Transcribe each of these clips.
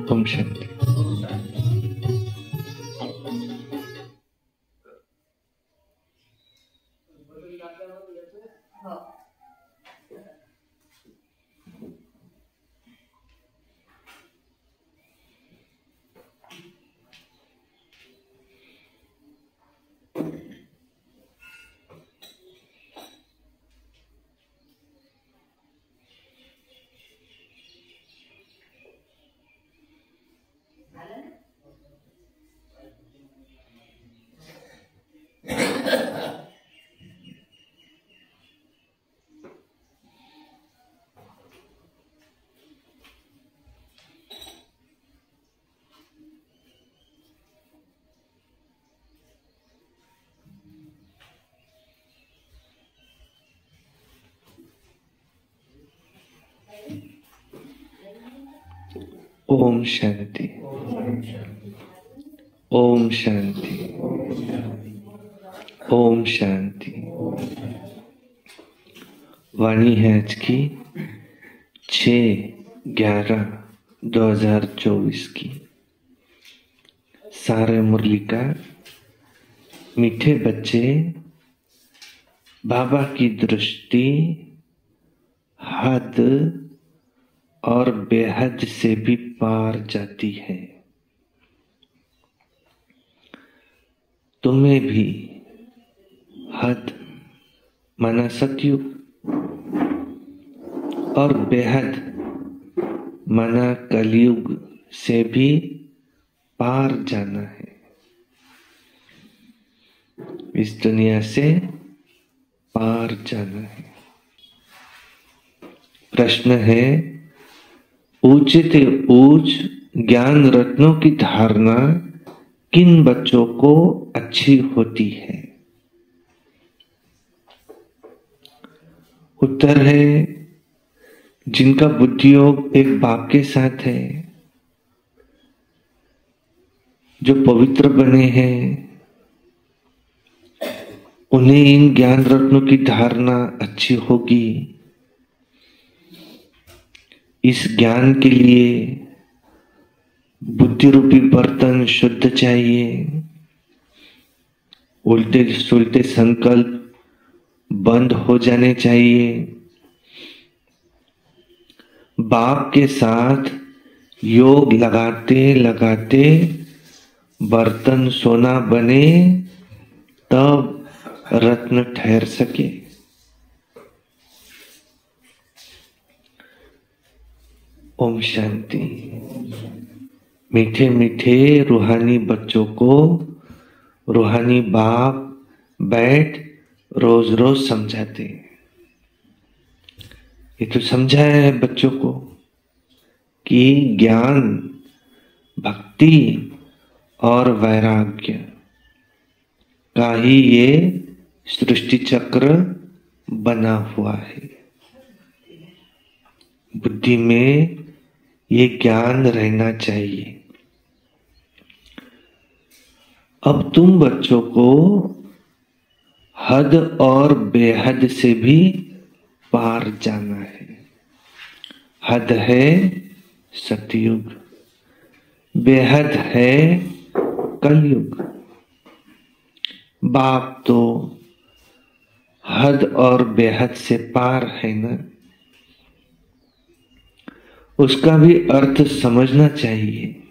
ओम शांति। ओम शांति। ओम शांति। ओम शांति। वाणी है आज की 6/11/2024 की। सारे मुरली का मीठे बच्चे, बाबा की दृष्टि हद और बेहद से भी पार जाती है। तुम्हें भी हद माना सतयुग और बेहद माना कलयुग से भी पार जाना है। इस दुनिया से पार जाना है। प्रश्न है, ऊंचे से ऊंच ज्ञान रत्नों की धारणा किन बच्चों को अच्छी होती है? उत्तर है, जिनका बुद्धि योग एक बाप के साथ है, जो पवित्र बने हैं, उन्हें इन ज्ञान रत्नों की धारणा अच्छी होगी। इस ज्ञान के लिए बुद्धि रूपी बर्तन शुद्ध चाहिए। उल्टे सुलटे संकल्प बंद हो जाने चाहिए। बाप के साथ योग लगाते लगाते बर्तन सोना बने, तब रत्न ठहर सके। ओम शांति। मीठे मीठे रूहानी बच्चों को रूहानी बाप बैठ रोज रोज समझाते। ये तो समझाया है बच्चों को कि ज्ञान, भक्ति और वैराग्य का ही ये सृष्टि चक्र बना हुआ है। बुद्धि में ये ज्ञान रहना चाहिए। अब तुम बच्चों को हद और बेहद से भी पार जाना है। हद है सतयुग, बेहद है कलयुग। बाप तो हद और बेहद से पार है ना, उसका भी अर्थ समझना चाहिए।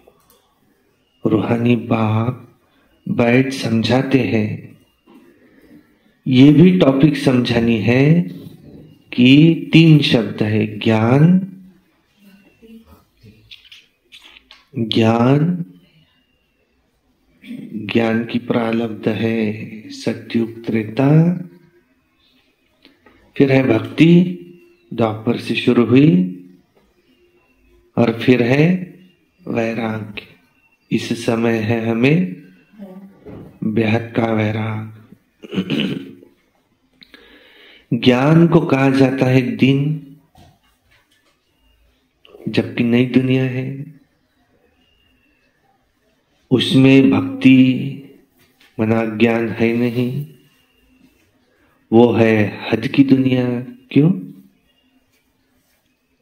रूहानी बाप बैठ समझाते हैं। ये भी टॉपिक समझानी है कि 3 शब्द है, ज्ञान, ज्ञान, ज्ञान की प्रारब्ध है सतयुग त्रेता, फिर है भक्ति, द्वापर से शुरू हुई, और फिर है वैराग्य। इस समय है हमें बेहद का वैराग। ज्ञान को कहा जाता है दिन, जबकि नई दुनिया है, उसमें भक्ति मना ज्ञान है नहीं, वो है हद की दुनिया। क्यों?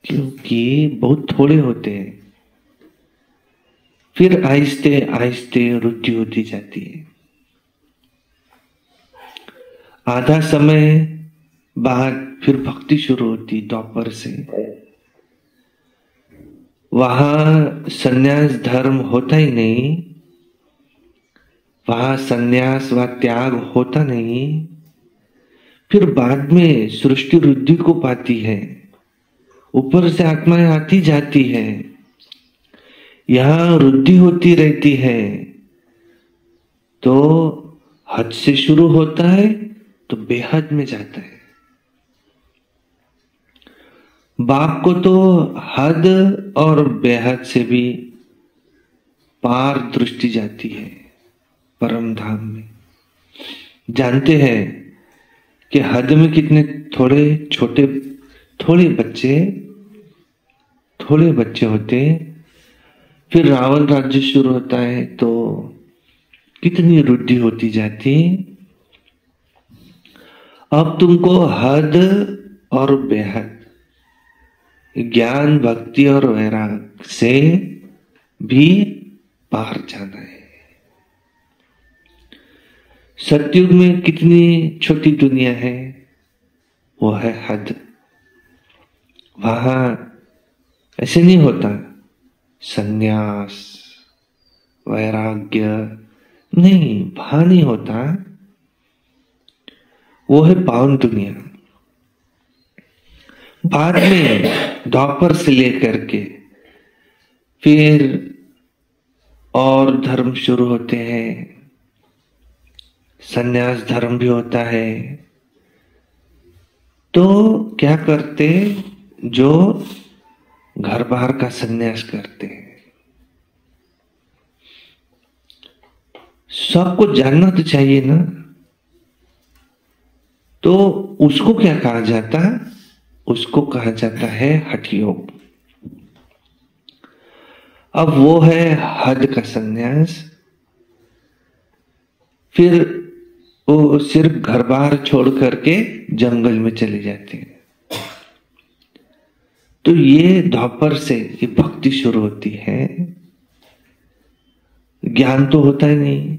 क्योंकि बहुत थोड़े होते हैं। फिर आहिस्ते आहिस्ते वृद्धि होती जाती है। आधा समय बाद फिर भक्ति शुरू होती द्वापर से। वहां संन्यास धर्म होता ही नहीं, वहां संन्यास व त्याग होता नहीं। फिर बाद में सृष्टि वृद्धि को पाती है, ऊपर से आत्माएं आती जाती है, यहां वृद्धि होती रहती है। तो हद से शुरू होता है तो बेहद में जाता है। बाप को तो हद और बेहद से भी पार दृष्टि जाती है। परम धाम में जानते हैं कि हद में कितने थोड़े बच्चे होते। फिर रावण राज्य शुरू होता है तो कितनी वृद्धि होती जाती। अब तुमको हद और बेहद, ज्ञान भक्ति और वैराग से भी पार जाना है। सतयुग में कितनी छोटी दुनिया है, वो है हद। वहां ऐसे नहीं होता संन्यास वैराग्य, नहीं, वहां नहीं होता। वो है पावन दुनिया। बाद में द्वापर से लेकर के फिर और धर्म शुरू होते हैं। संन्यास धर्म भी होता है। तो क्या करते, जो घर बाहर का संन्यास करते हैं। सबको जानना तो चाहिए ना। तो उसको क्या कहा जाता है? उसको कहा जाता है हठ योग। अब वो है हद का संन्यास। फिर वो सिर्फ घर बार छोड़ करके जंगल में चले जाते हैं। तो ये द्वापर से ये भक्ति शुरू होती है। ज्ञान तो होता ही नहीं।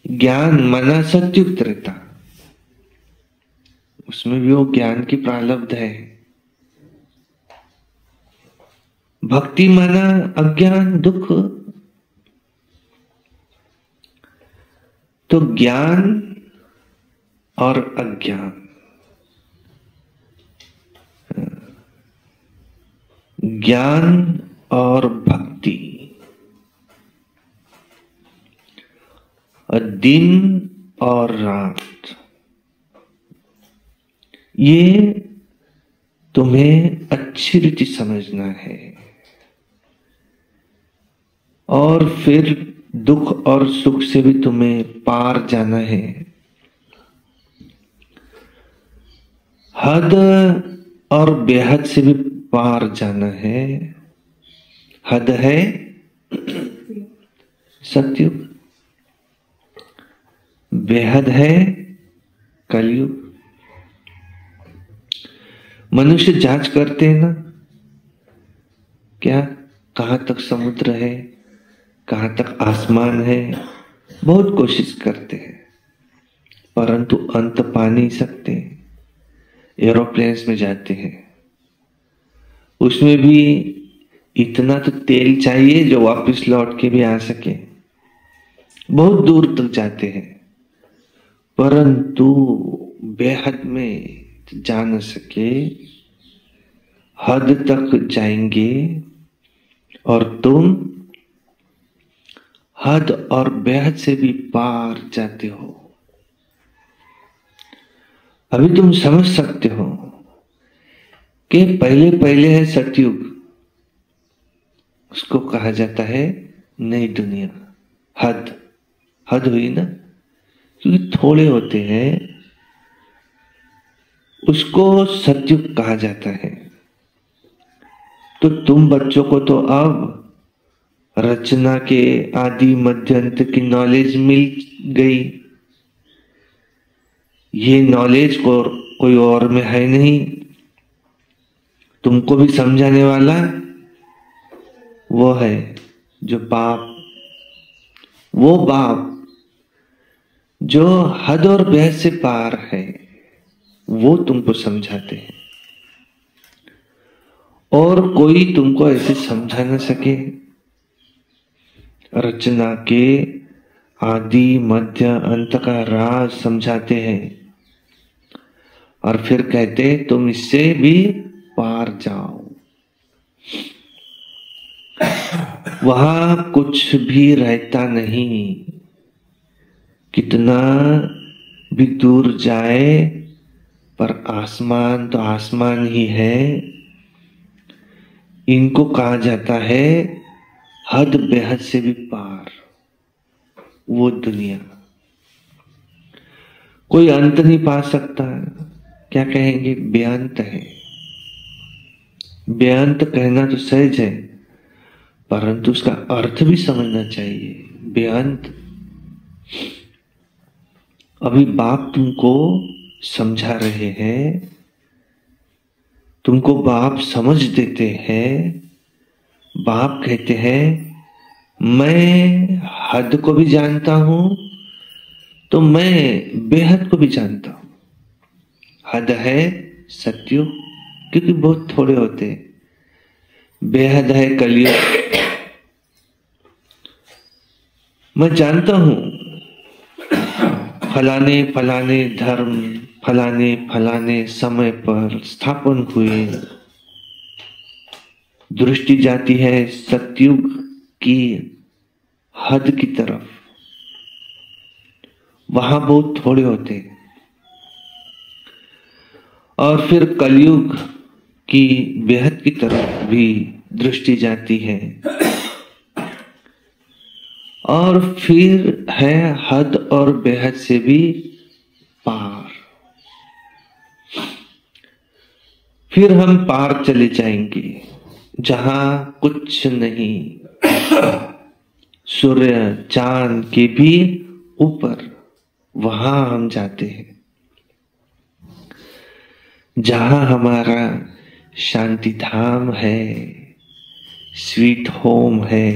ज्ञान माना सत्युक्त रहता, उसमें भी वो ज्ञान की प्रारब्ध है। भक्ति माना अज्ञान दुख। तो ज्ञान और अज्ञान, ज्ञान और भक्ति, दिन और रात, ये तुम्हें अच्छी रीति समझना है। और फिर दुख और सुख से भी तुम्हें पार जाना है। हद और बेहद से भी पार जाना है। हद है सतयुग, बेहद है कलयुग। मनुष्य जांच करते हैं ना, क्या कहां तक समुद्र है, कहां तक आसमान है, बहुत कोशिश करते हैं, परंतु अंत पा नहीं सकते। एरोप्लेन्स में जाते हैं, उसमें भी इतना तो तेल चाहिए जो वापस लौट के भी आ सके। बहुत दूर तक जाते हैं, परंतु बेहद में जा न सके। हद तक जाएंगे और तुम हद और बेहद से भी पार जाते हो। अभी तुम समझ सकते हो कि पहले पहले है सतयुग, उसको कहा जाता है नई दुनिया। हद, हद हुई ना, क्योंकि थोड़े होते हैं, उसको सतयुग कहा जाता है। तो तुम बच्चों को तो अब रचना के आदि मध्य अंत की नॉलेज मिल गई। ये नॉलेज को कोई और में है नहीं। तुमको भी समझाने वाला वो है जो बाप, वो बाप जो हद और बेहद से पार है, वो तुमको समझाते हैं और कोई तुमको ऐसे समझा न सके। रचना के आदि मध्य अंत का राज समझाते हैं और फिर कहते तुम इससे भी पार जाओ। वहां कुछ भी रहता नहीं, कितना भी दूर जाए पर आसमान तो आसमान ही है। इनको कहा जाता है हद बेहद से भी पार, वो दुनिया। कोई अंत नहीं पा सकता, क्या कहेंगे, बेअंत है। बेअंत कहना तो सहज है, परंतु उसका अर्थ भी समझना चाहिए। बेअंत, अभी बाप तुमको समझा रहे हैं, तुमको बाप समझ देते हैं। बाप कहते हैं मैं हद को भी जानता हूं तो मैं बेहद को भी जानता हूं। हद है सत्युग, क्योंकि बहुत थोड़े होते हैं। बेहद है कलयुग। मैं जानता हूं फलाने फलाने धर्म फलाने फलाने समय पर स्थापन हुए। दृष्टि जाती है सतयुग की हद की तरफ, वहां बहुत थोड़े होते हैं। और फिर कलयुग की बेहद की तरफ भी दृष्टि जाती है। और फिर है हद और बेहद से भी पार। फिर हम पार चले जाएंगे जहां कुछ नहीं, सूर्य चांद के भी ऊपर, वहां हम जाते हैं जहां हमारा शांति धाम है, स्वीट होम है।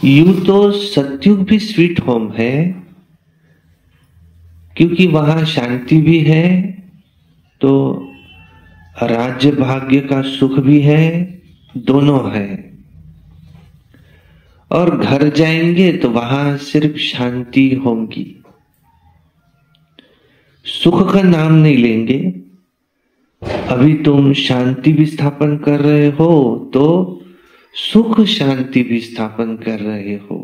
यूं तो सतयुग भी स्वीट होम है, क्योंकि वहां शांति भी है, तो राज्य भाग्य का सुख भी है, दोनों है। और घर जाएंगे तो वहां सिर्फ शांति होगी, सुख का नाम नहीं लेंगे। अभी तुम शांति भी स्थापन कर रहे हो तो सुख शांति भी स्थापन कर रहे हो।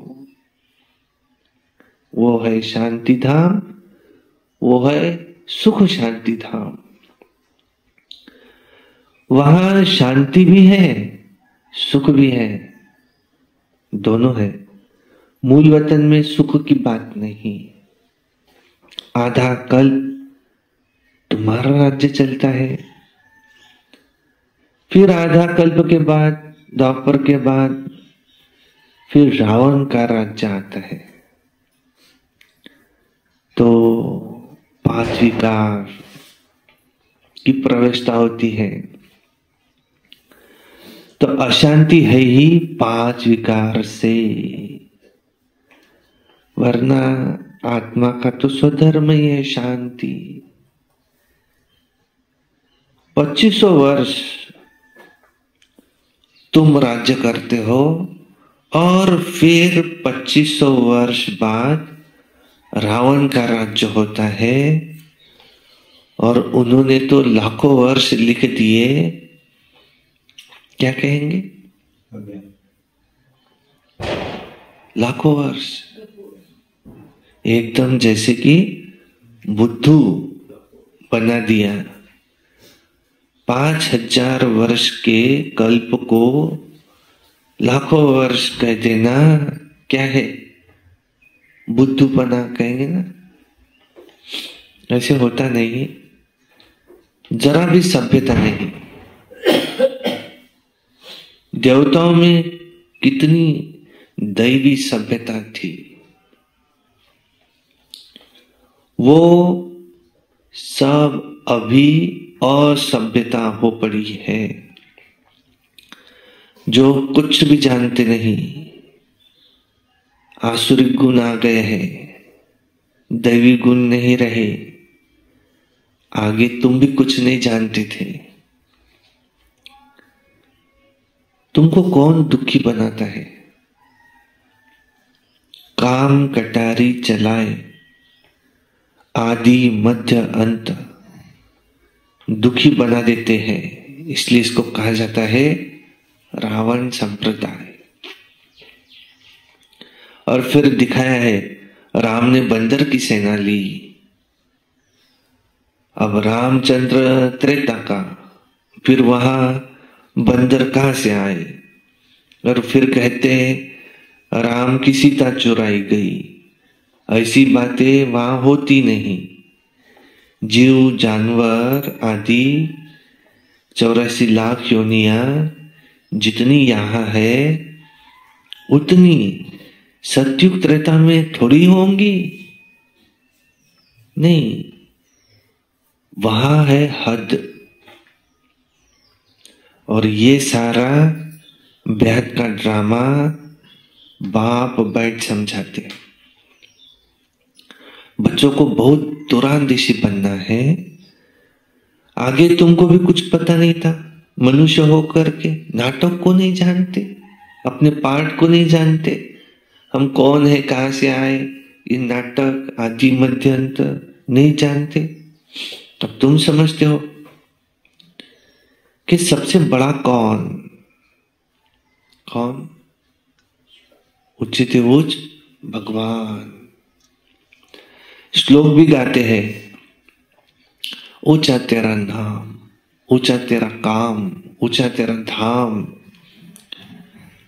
वो है शांति धाम, वो है सुख शांति धाम। वहां शांति भी है, सुख भी है, दोनों है। मूल वतन में सुख की बात नहीं। आधा कल्प तुम्हारा राज्य चलता है, फिर आधा कल्प के बाद, द्वापर के बाद, फिर रावण का राज्य आता है। तो 5 विकार की प्रवेशता होती है। तो अशांति है ही 5 विकार से, वरना आत्मा का तो स्वधर्म ही है शांति। 2500 वर्ष तुम राज्य करते हो और फिर 2500 वर्ष बाद रावण का राज्य होता है। और उन्होंने तो लाखों वर्ष लिख दिए, क्या कहेंगे, लाखों वर्ष, एकदम जैसे कि बुद्धू बना दिया। 5000 वर्ष के कल्प को लाखों वर्ष कह देना क्या है, बुद्धूपना कहेंगे ना। ऐसे होता नहीं, जरा भी सभ्यता नहीं। देवताओं में कितनी दैवी सभ्यता थी, वो सब अभी असभ्यता हो पड़ी है। जो कुछ भी जानते नहीं, आसुरिक गुण आ गए हैं, दैवी गुण नहीं रहे, आगे तुम भी कुछ नहीं जानते थे। तुमको कौन दुखी बनाता है? काम कटारी चलाए, आदि मध्य अंत दुखी बना देते हैं। इसलिए इसको कहा जाता है रावण संप्रदाय। और फिर दिखाया है राम ने बंदर की सेना ली। अब रामचंद्र त्रेता का, फिर वहां बंदर कहां से आए? और फिर कहते हैं राम की सीता चुराई गई। ऐसी बातें वहां होती नहीं। जीव जानवर आदि 84 लाख योनियां जितनी यहां है उतनी सतयुग त्रेता में थोड़ी होंगी। नहीं, वहां है हद। और ये सारा बेहद का ड्रामा बाप बैठ समझाते हैं। बच्चों को बहुत दूरांदेशी बनना है। आगे तुमको भी कुछ पता नहीं था, मनुष्य होकर के नाटक को नहीं जानते, अपने पार्ट को नहीं जानते, हम कौन है, कहां से आए, ये नाटक आदि मध्यंत नहीं जानते। तब तुम समझते हो कि सबसे बड़ा कौन कौन? उच्च भगवान। श्लोक भी गाते हैं, ऊंचा तेरा नाम, ऊंचा तेरा काम, ऊंचा तेरा धाम।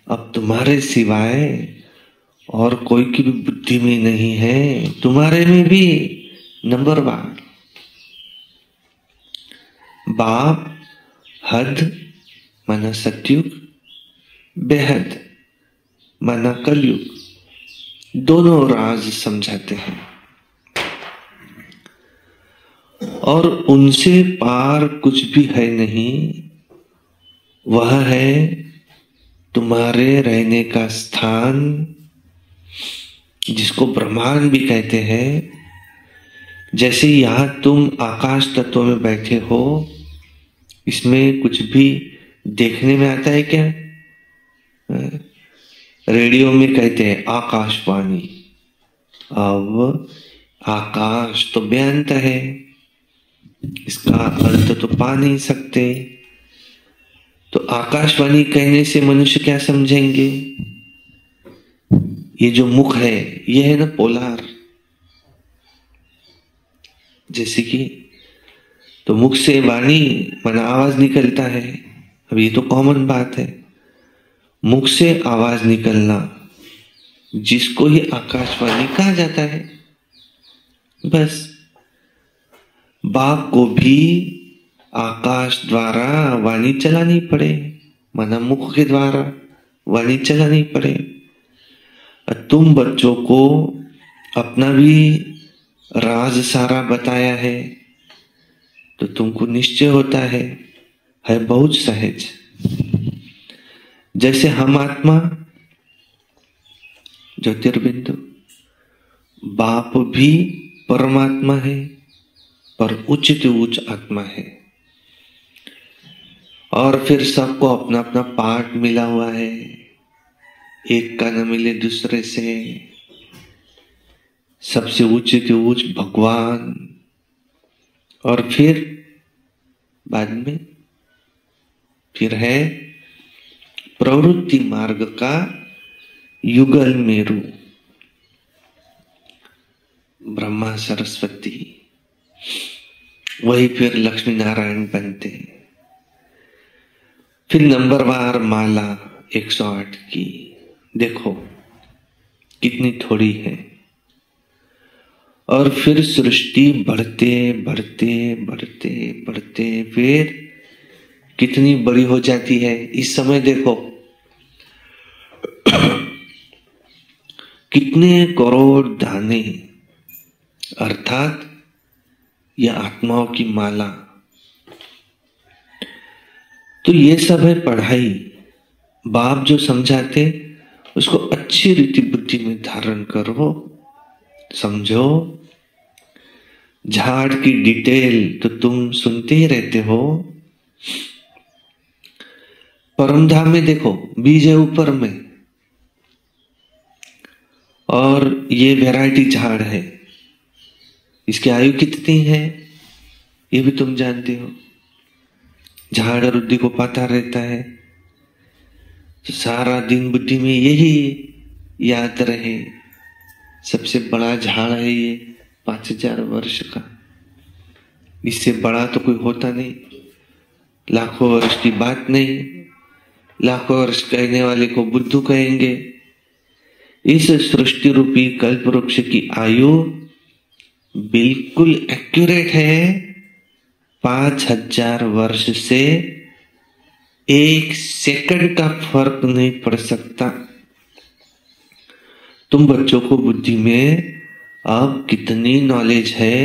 अब तुम्हारे सिवाय और कोई की भी बुद्धि में नहीं है, तुम्हारे में भी नंबर 1। बाप हद माना सतयुग, बेहद माना कलयुग, दोनों राज समझाते हैं। और उनसे पार कुछ भी है नहीं। वह है तुम्हारे रहने का स्थान, जिसको ब्रह्मांड भी कहते हैं। जैसे यहां तुम आकाश तत्व में बैठे हो, इसमें कुछ भी देखने में आता है क्या? रेडियो में कहते हैं आकाशवाणी। अब आकाश तो बेअंत है, इसका अर्थ तो पा नहीं सकते। तो आकाशवाणी कहने से मनुष्य क्या समझेंगे? ये जो मुख है, ये है ना पोलार। जैसे कि तो मुख से वाणी माना आवाज निकलता है। अब ये तो कॉमन बात है, मुख से आवाज निकलना, जिसको ही आकाशवाणी कहा जाता है। बस बाप को भी आकाश द्वारा वाणी चलानी पड़े, माना मुख के द्वारा वाणी चलानी पड़े। तुम बच्चों को अपना भी राज सारा बताया है, तो तुमको निश्चय होता है बहुत सहज। जैसे हम आत्मा ज्योतिर्बिंदु, बाप भी परमात्मा है, पर उच्च उच्च आत्मा है। और फिर सबको अपना अपना पार्ट मिला हुआ है, एक का न मिले दूसरे से। सबसे उच्च के उच्च भगवान। और फिर बाद में फिर है प्रवृत्ति मार्ग का युगल मेरु, ब्रह्मा सरस्वती, वही फिर लक्ष्मी नारायण बनते। फिर नंबरवार माला 108 की, देखो कितनी थोड़ी है। और फिर सृष्टि बढ़ते बढ़ते बढ़ते बढ़ते फिर कितनी बड़ी हो जाती है। इस समय देखो कितने करोड़ दाने, अर्थात यह आत्माओं की माला। तो ये सब है पढ़ाई। बाप जो समझाते उसको अच्छी रीति बुद्धि में धारण करो, समझो। झाड़ की डिटेल तो तुम सुनते ही रहते हो। परमधाम में देखो, बीज है ऊपर में और ये वैरायटी झाड़ है, इसकी आयु कितनी है ये भी तुम जानते हो। झाड़ रुद्धि को पता रहता है, तो सारा दिन बुद्धि में यही याद रहे, सबसे बड़ा झाड़ है ये 5000 वर्ष का, इससे बड़ा तो कोई होता नहीं। लाखों वर्ष की बात नहीं, लाखों वर्ष कहने वाले को बुद्धू कहेंगे। इस सृष्टि रूपी कल्प वृक्ष की आयु बिल्कुल एक्यूरेट है, 5000 वर्ष से 1 सेकंड का फर्क नहीं पड़ सकता। तुम बच्चों को बुद्धि में अब कितनी नॉलेज है,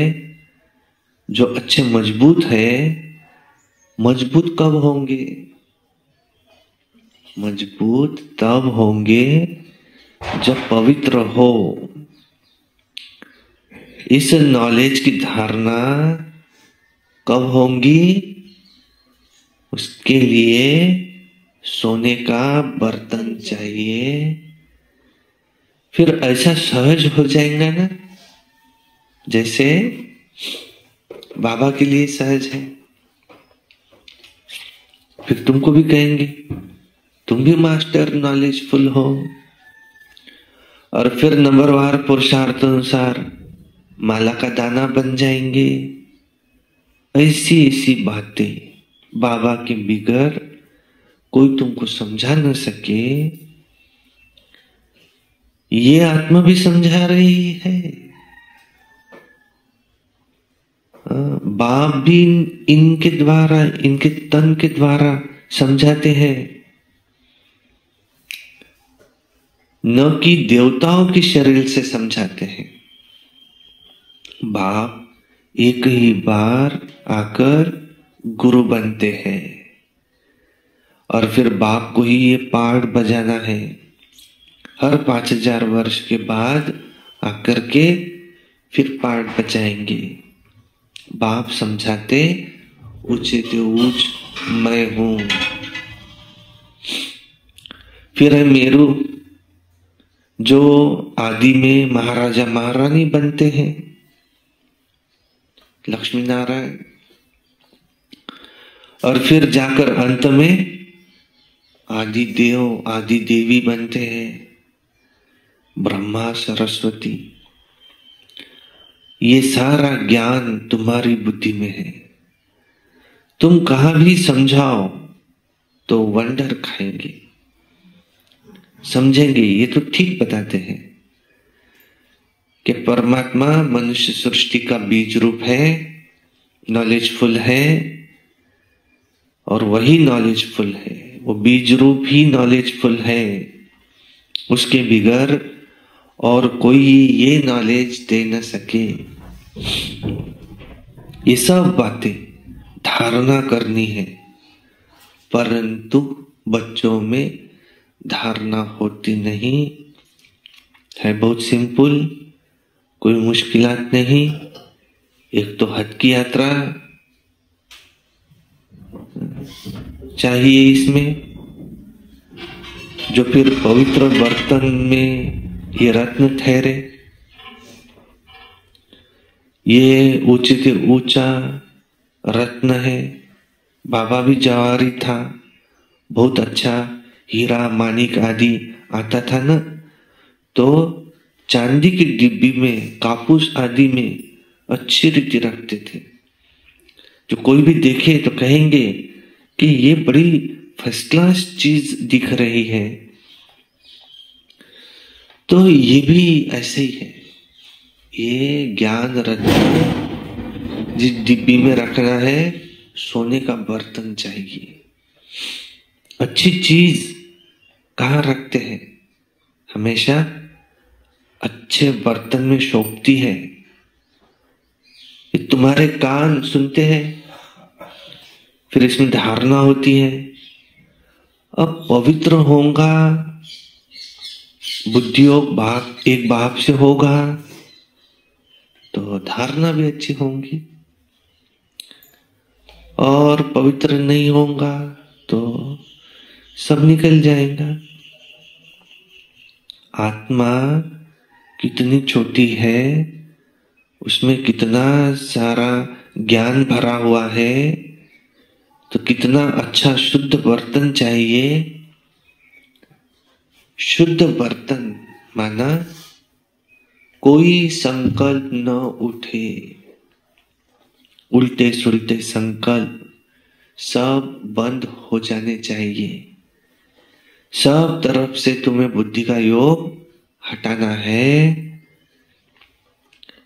जो अच्छे मजबूत है। मजबूत कब होंगे? मजबूत तब होंगे जब पवित्र हो। इस नॉलेज की धारणा कब होंगी? उसके लिए सोने का बर्तन चाहिए, फिर ऐसा सहज हो जाएगा ना जैसे बाबा के लिए सहज है। फिर तुमको भी कहेंगे तुम भी मास्टर नॉलेजफुल हो, और फिर नंबरवार पुरुषार्थ अनुसार माला का दाना बन जाएंगे। ऐसी ऐसी बातें बाबा के बिगर कोई तुमको समझा न सके, ये आत्मा भी समझा रही है। बाप भी इनके द्वारा, इनके तन के द्वारा समझाते हैं, न कि देवताओं के शरीर से समझाते हैं। बाप एक ही बार आकर गुरु बनते हैं और फिर बाप को ही ये पाठ बजाना है। हर 5000 वर्ष के बाद आकर के फिर पाठ बजाएंगे। बाप समझाते उचित ऊंच मैं हूं। फिर है मेरू, जो आदि में महाराजा महारानी बनते हैं, लक्ष्मी नारायण, और फिर जाकर अंत में आदि देव आदि देवी बनते हैं, ब्रह्मा सरस्वती। ये सारा ज्ञान तुम्हारी बुद्धि में है। तुम कहां भी समझाओ तो वंडर खाएंगे, समझेंगे। ये तो ठीक बताते हैं कि परमात्मा मनुष्य सृष्टि का बीज रूप है, नॉलेजफुल है, और वही नॉलेजफुल है, वो बीज रूप ही नॉलेजफुल है। उसके बिगर और कोई ये नॉलेज दे न सके। ये सब बातें धारणा करनी है, परंतु बच्चों में धारणा होती नहीं है। बहुत सिंपल, कोई मुश्किलात नहीं। एक तो हज की यात्रा चाहिए इसमें, जो फिर पवित्र बर्तन में ये रत्न ठहरे। ये उचित ऊंचा रत्न है। बाबा भी जवारी था, बहुत अच्छा हीरा मानिक आदि आता था ना, तो चांदी की डिब्बी में, कापूस आदि में अच्छी रीति रखते थे। जो कोई भी देखे तो कहेंगे कि ये बड़ी फर्स्ट क्लास चीज दिख रही है। तो ये भी ऐसे ही है। ये ज्ञान रत्न जिस डिब्बी में रखना है, सोने का बर्तन चाहिए। अच्छी चीज कहाँ रखते हैं? हमेशा अच्छे बर्तन में शोभती है। ये तुम्हारे कान सुनते हैं, फिर इसमें धारणा होती है, अब पवित्र होगा, बुद्धि योग एक भाव से होगा तो धारणा भी अच्छी होंगी, और पवित्र नहीं होगा तो सब निकल जाएगा। आत्मा कितनी छोटी है, उसमें कितना सारा ज्ञान भरा हुआ है, तो कितना अच्छा शुद्ध बर्तन चाहिए। शुद्ध बर्तन माना कोई संकल्प न उठे, उल्टे सुलटे संकल्प सब बंद हो जाने चाहिए। सब तरफ से तुम्हें बुद्धि का योग हटाना है।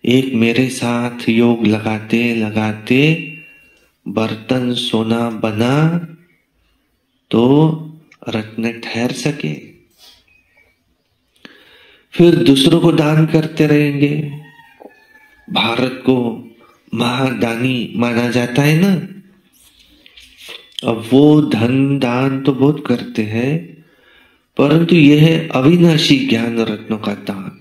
एक मेरे साथ योग लगाते लगाते बर्तन सोना बना तो रत्न ठहर सके। फिर दूसरों को दान करते रहेंगे। भारत को महादानी माना जाता है ना। अब वो धन दान तो बहुत करते हैं, परंतु यह है अविनाशी ज्ञान रत्नों का दान।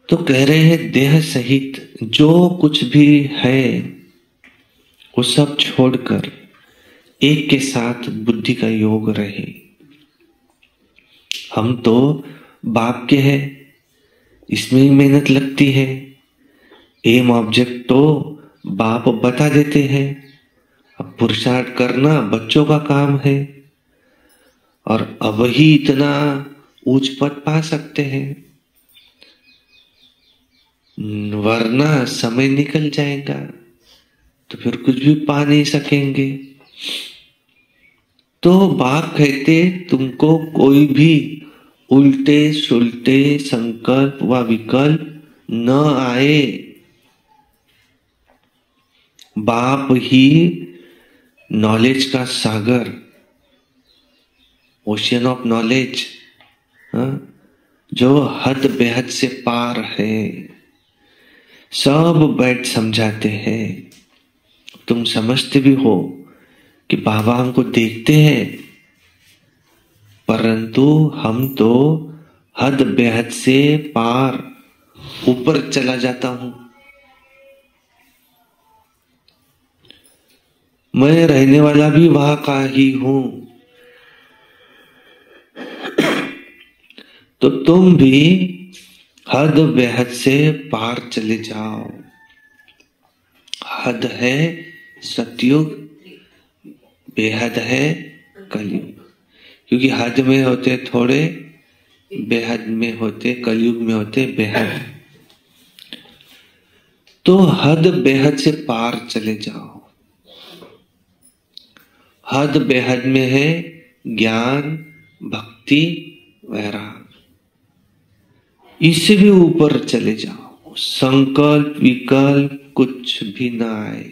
तो कह रहे हैं देह सहित जो कुछ भी है वो सब छोड़कर एक के साथ बुद्धि का योग रहे। हम तो बाप के हैं, इसमें ही मेहनत लगती है। एम ऑब्जेक्ट तो बाप बता देते हैं, अब पुरुषार्थ करना बच्चों का काम है, और अब ही इतना ऊंच पद पा सकते हैं, वरना समय निकल जाएगा तो फिर कुछ भी पा नहीं सकेंगे। तो बाप कहते तुमको कोई भी उल्टे सुलटे संकल्प व विकल्प न आए। बाप ही नॉलेज का सागर, ओशियन ऑफ नॉलेज, जो हद बेहद से पार है, सब बैठ समझाते हैं। तुम समझते भी हो कि बाबा हमको देखते हैं, परंतु हम तो हद बेहद से पार ऊपर चला जाता हूं। मैं रहने वाला भी वहां का ही हूं। तो तुम भी हद बेहद से पार चले जाओ। हद है सतयुग, बेहद है कलयुग। क्योंकि हद में होते थोड़े, बेहद में होते, कलयुग में होते बेहद। तो हद बेहद से पार चले जाओ। हद बेहद में है ज्ञान, भक्ति, वैराग। इससे भी ऊपर चले जाओ, संकल्प विकल्प कुछ भी ना आए,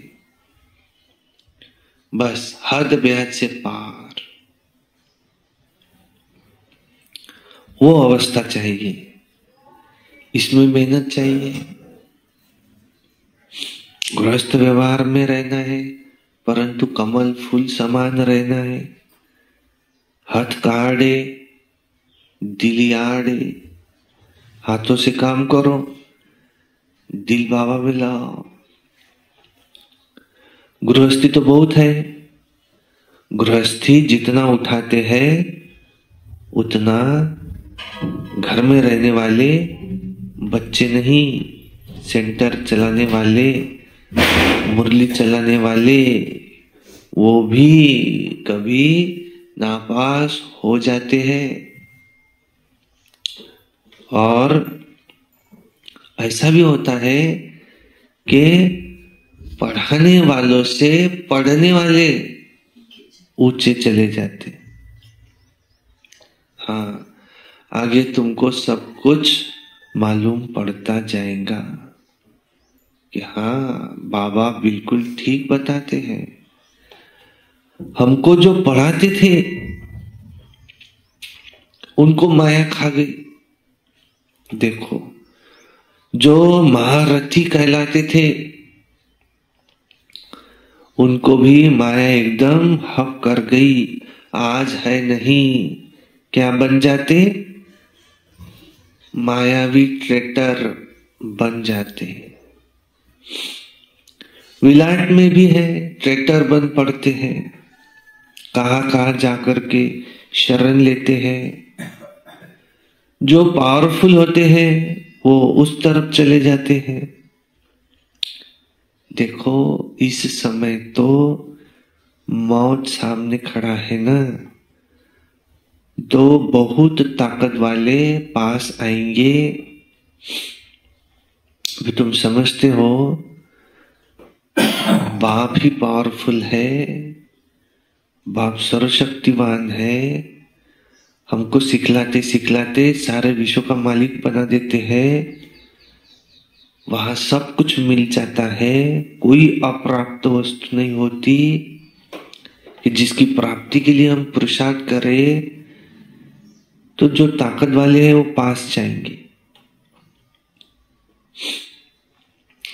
बस हद बेहद से पार, वो अवस्था चाहिए। इसमें मेहनत चाहिए। गृहस्थ व्यवहार में रहना है, परंतु कमल फूल समान रहना है। हाथ काढ़े दिल आड़े, हाथों से काम करो, दिल बाबा में लाओ। गृहस्थी तो बहुत है, गृहस्थी जितना उठाते हैं उतना घर में रहने वाले बच्चे नहीं, सेंटर चलाने वाले, मुरली चलाने वाले, वो भी कभी नापास हो जाते हैं। और ऐसा भी होता है कि पढ़ाने वालों से पढ़ने वाले ऊंचे चले जाते। हाँ, आगे तुमको सब कुछ मालूम पड़ता जाएगा कि हाँ बाबा बिल्कुल ठीक बताते हैं। हमको जो पढ़ाते थे उनको माया खा गई। देखो, जो महारथी कहलाते थे उनको भी माया एकदम हक कर गई, आज है नहीं, क्या बन जाते? मायावी ट्रैक्टर बन जाते। विलाट में भी है, ट्रैक्टर बन पड़ते हैं, कहां कहां जाकर के शरण लेते हैं। जो पावरफुल होते हैं वो उस तरफ चले जाते हैं। देखो इस समय तो मौत सामने खड़ा है ना, दो बहुत ताकत वाले पास आएंगे। भी तुम समझते हो बाप ही पावरफुल है, बाप सर्वशक्तिवान है, हमको सिखलाते सिखलाते सारे विश्व का मालिक बना देते हैं। वहां सब कुछ मिल जाता है, कोई अप्राप्त वस्तु नहीं होती कि जिसकी प्राप्ति के लिए हम पुरुषार्थ करें। तो जो ताकत वाले हैं वो पास जाएंगे।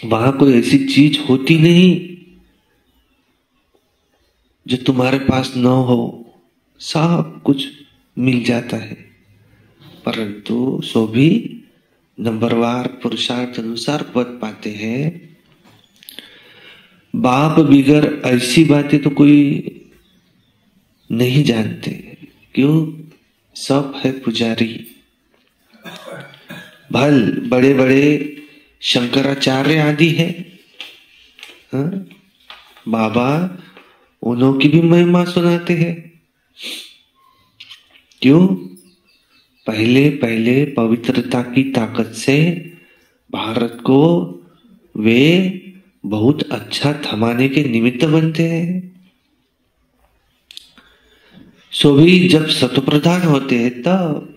वहां कोई ऐसी चीज होती नहीं जो तुम्हारे पास न हो, सब कुछ मिल जाता है। परंतु सो भी नंबरवार पुरुषार्थ अनुसार पद पाते हैं। बाप बिगर ऐसी बातें तो कोई नहीं जानते। क्यों? सब है पुजारी। भल बड़े बड़े शंकराचार्य आदि है, हाँ? बाबा उन्हों की भी महिमा सुनाते हैं। क्यों? पहले पहले पवित्रता की ताकत से भारत को वे बहुत अच्छा थमाने के निमित्त बनते हैं। सो भी जब सत्व प्रधान होते हैं तब,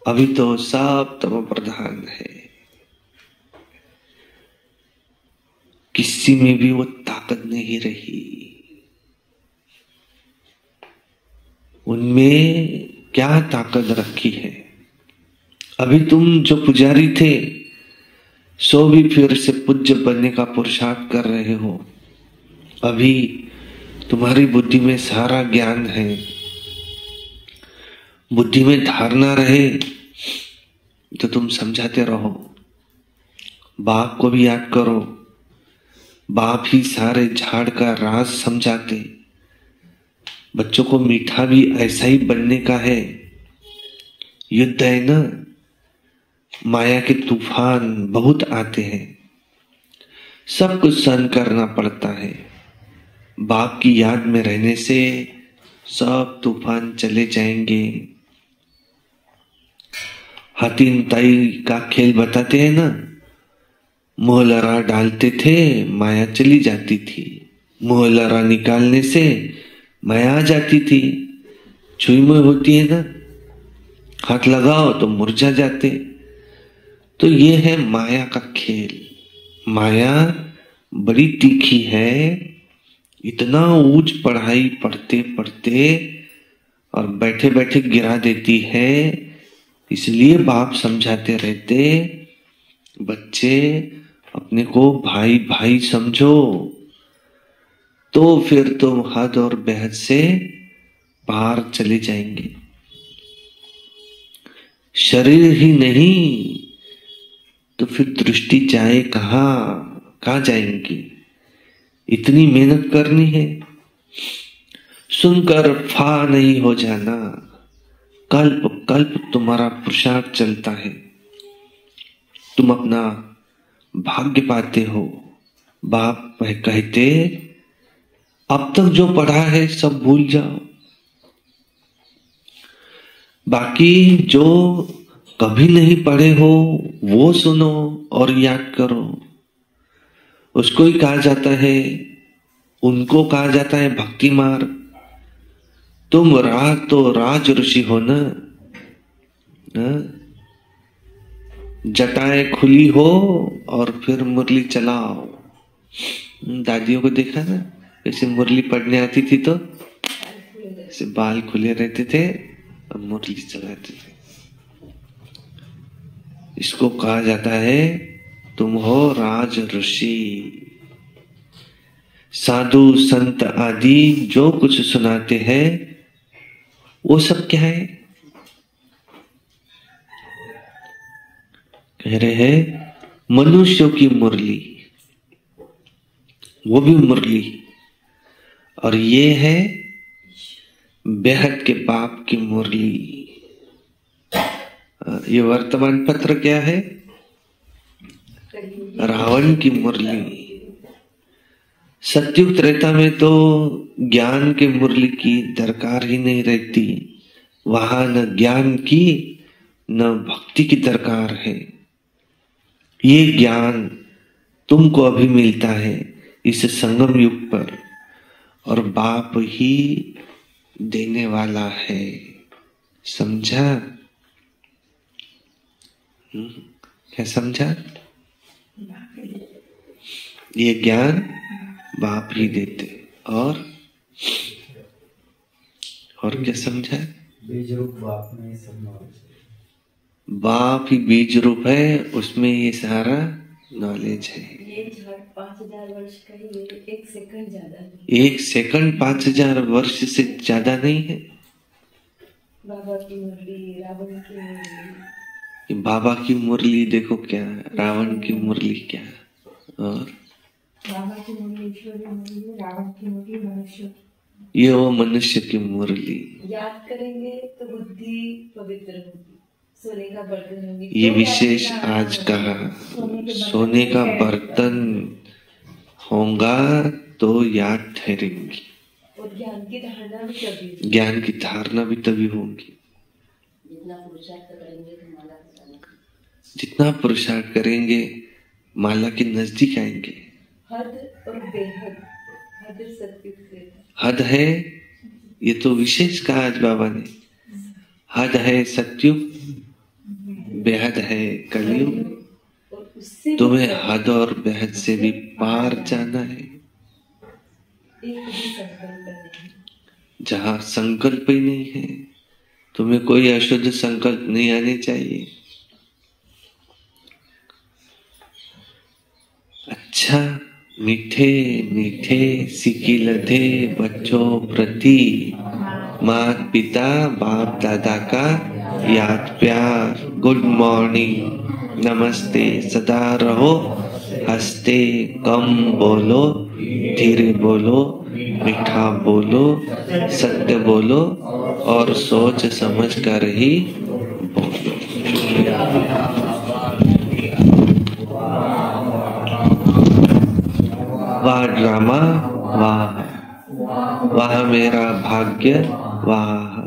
अभी तो सब तम प्रधान है। किसी में भी वो ताकत नहीं रही। उनमें क्या ताकत रखी है? अभी तुम जो पुजारी थे सो भी फिर से पूज्य बनने का पुरुषार्थ कर रहे हो। अभी तुम्हारी बुद्धि में सारा ज्ञान है, बुद्धि में धारणा रहे तो तुम समझाते रहो। बाप को भी याद करो, बाप ही सारे झाड़ का राज समझाते। बच्चों को मीठा भी ऐसा ही बनने का है। युद्ध है ना, माया के तूफान बहुत आते हैं, सब कुछ सहन करना पड़ता है। बाप की याद में रहने से सब तूफान चले जाएंगे। हाथी ताई का खेल बताते हैं ना, मोहलरा डालते थे माया चली जाती थी, मोहलरा निकालने से माया आ जाती थी। छुई मुई होती है ना, हाथ लगाओ तो मुरझा जाते। तो ये है माया का खेल। माया बड़ी तीखी है, इतना ऊंच पढ़ाई पढ़ते पढ़ते और बैठे बैठे गिरा देती है। इसलिए बाप समझाते रहते, बच्चे अपने को भाई भाई समझो, तो फिर तुम हद और बेहद से बाहर चले जाएंगे। शरीर ही नहीं तो फिर दृष्टि जाए कहां जाएंगी? इतनी मेहनत करनी है। सुनकर फा नहीं हो जाना, कल्प कल्प तुम्हारा पुरुषार्थ चलता है, तुम अपना भाग्य पाते हो। बाप कहते अब तक जो पढ़ा है सब भूल जाओ, बाकी जो कभी नहीं पढ़े हो वो सुनो और याद करो। उसको ही कहा जाता है, उनको कहा जाता है भक्ति मार्ग। तुम राज तो राज ऋषि हो ना, जटाएं खुली हो और फिर मुरली चलाओ। दादियों को देखा ना, ऐसे मुरली पढ़ने आती थी तो ऐसे बाल खुले रहते थे और मुरली चलाते थे। इसको कहा जाता है तुम हो राज ऋषि। साधु संत आदि जो कुछ सुनाते हैं वो सब क्या है? कह रहे हैं मनुष्यों की मुरली, वो भी मुरली, और ये है बेहद के बाप की मुरली। ये वर्तमान पत्र क्या है? रावण की मुरली। सत्युग त्रेता में तो ज्ञान के मुरली की दरकार ही नहीं रहती, वहां न ज्ञान की न भक्ति की दरकार है। ये ज्ञान तुमको अभी मिलता है इस संगम युग पर, और बाप ही देने वाला है। समझा? क्या समझा? ये ज्ञान बाप ही देते। और क्या समझा? बीज रूप बाप में सब, बाप ही बीज रूप है, उसमें ये सारा नॉलेज है। ये 5000 वर्ष का ही, एक सेकंड ज्यादा नहीं। एक सेकंड 5000 वर्ष से ज्यादा नहीं है। बाबा की मुरली, रावण की मुरली। बाबा की मुरली देखो क्या, रावण की मुरली क्या, और बाबा की मुरली ईश्वरी मुरली, रावण की मुरली मनुष्य। ये वो मनुष्य की मुरली। याद करेंगे तो बुद्धि पवित्र होगी, सोने का बर्तन होगी। ये विशेष आज कहा, सोने का बर्तन होगा तो याद ठहरेंगी, और ज्ञान की धारणा भी तभी, ज्ञान की धारणा भी तभी होगी। जितना पुरुषार्थ करेंगे तो माला जितना पुरुषार्थ करेंगे माला के नजदीक आएंगे। हद और बेहद, हद सत्युग से हद है, ये तो विशेष कहा आज बाबा ने। हद है सत्युग, बेहद है कलयुग। तुम्हें हद और बेहद से भी पार जाना है। एक भी संकल्प नहीं, जहां संकल्प ही नहीं है, तुम्हें कोई अशुद्ध संकल्प नहीं आने चाहिए। अच्छा, मीठे मीठे सिकी लधे बच्चों प्रति माता पिता बाप दादा का याद प्यार। गुड मॉर्निंग, नमस्ते, सदा रहो हंसते, कम बोलो, धीरे बोलो, मीठा बोलो, सत्य बोलो, और सोच समझ कर ही बोलो। वाह ड्रामा, वाह वाह मेरा भाग्य, वाह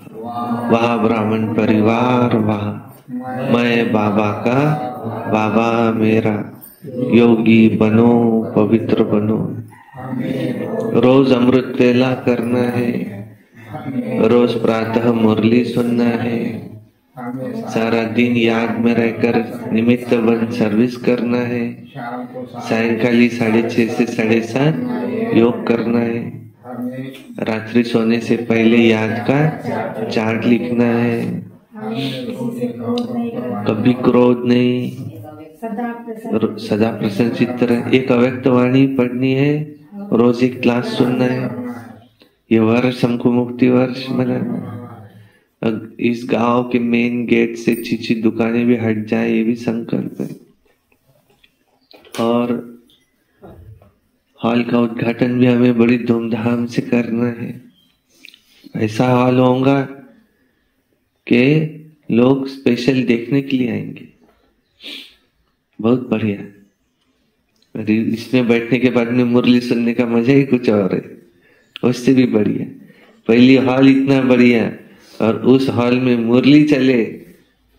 वाह ब्राह्मण परिवार, वाह मैं बाबा का, बाबा मेरा। योगी बनो, पवित्र बनो। रोज अमृत वेला करना है, रोज प्रातः मुरली सुनना है, सारा दिन याद में रहकर निमित्त बन सर्विस करना है, सायंकाली 6:30 से 7:30 योग करना है, रात्रि सोने से पहले याद का चार्ट लिखना है, कभी क्रोध नहीं, सदा प्रसन्न चित्त रहे। एक अव्यक्त वाणी पढ़नी है, रोज एक क्लास सुनना है। ये वर्ष हमको मुक्ति वर्ष मनाना। इस गांव के मेन गेट से अच्छी दुकानें भी हट जाए, ये भी संकल्प है। और हॉल का उद्घाटन भी हमें बड़ी धूमधाम से करना है। ऐसा हॉल होगा कि लोग स्पेशल देखने के लिए आएंगे। बहुत बढ़िया। इसमें बैठने के बाद में मुरली सुनने का मजा ही कुछ और है, उससे भी बढ़िया। पहली हॉल इतना बढ़िया, और उस हॉल में मुरली चले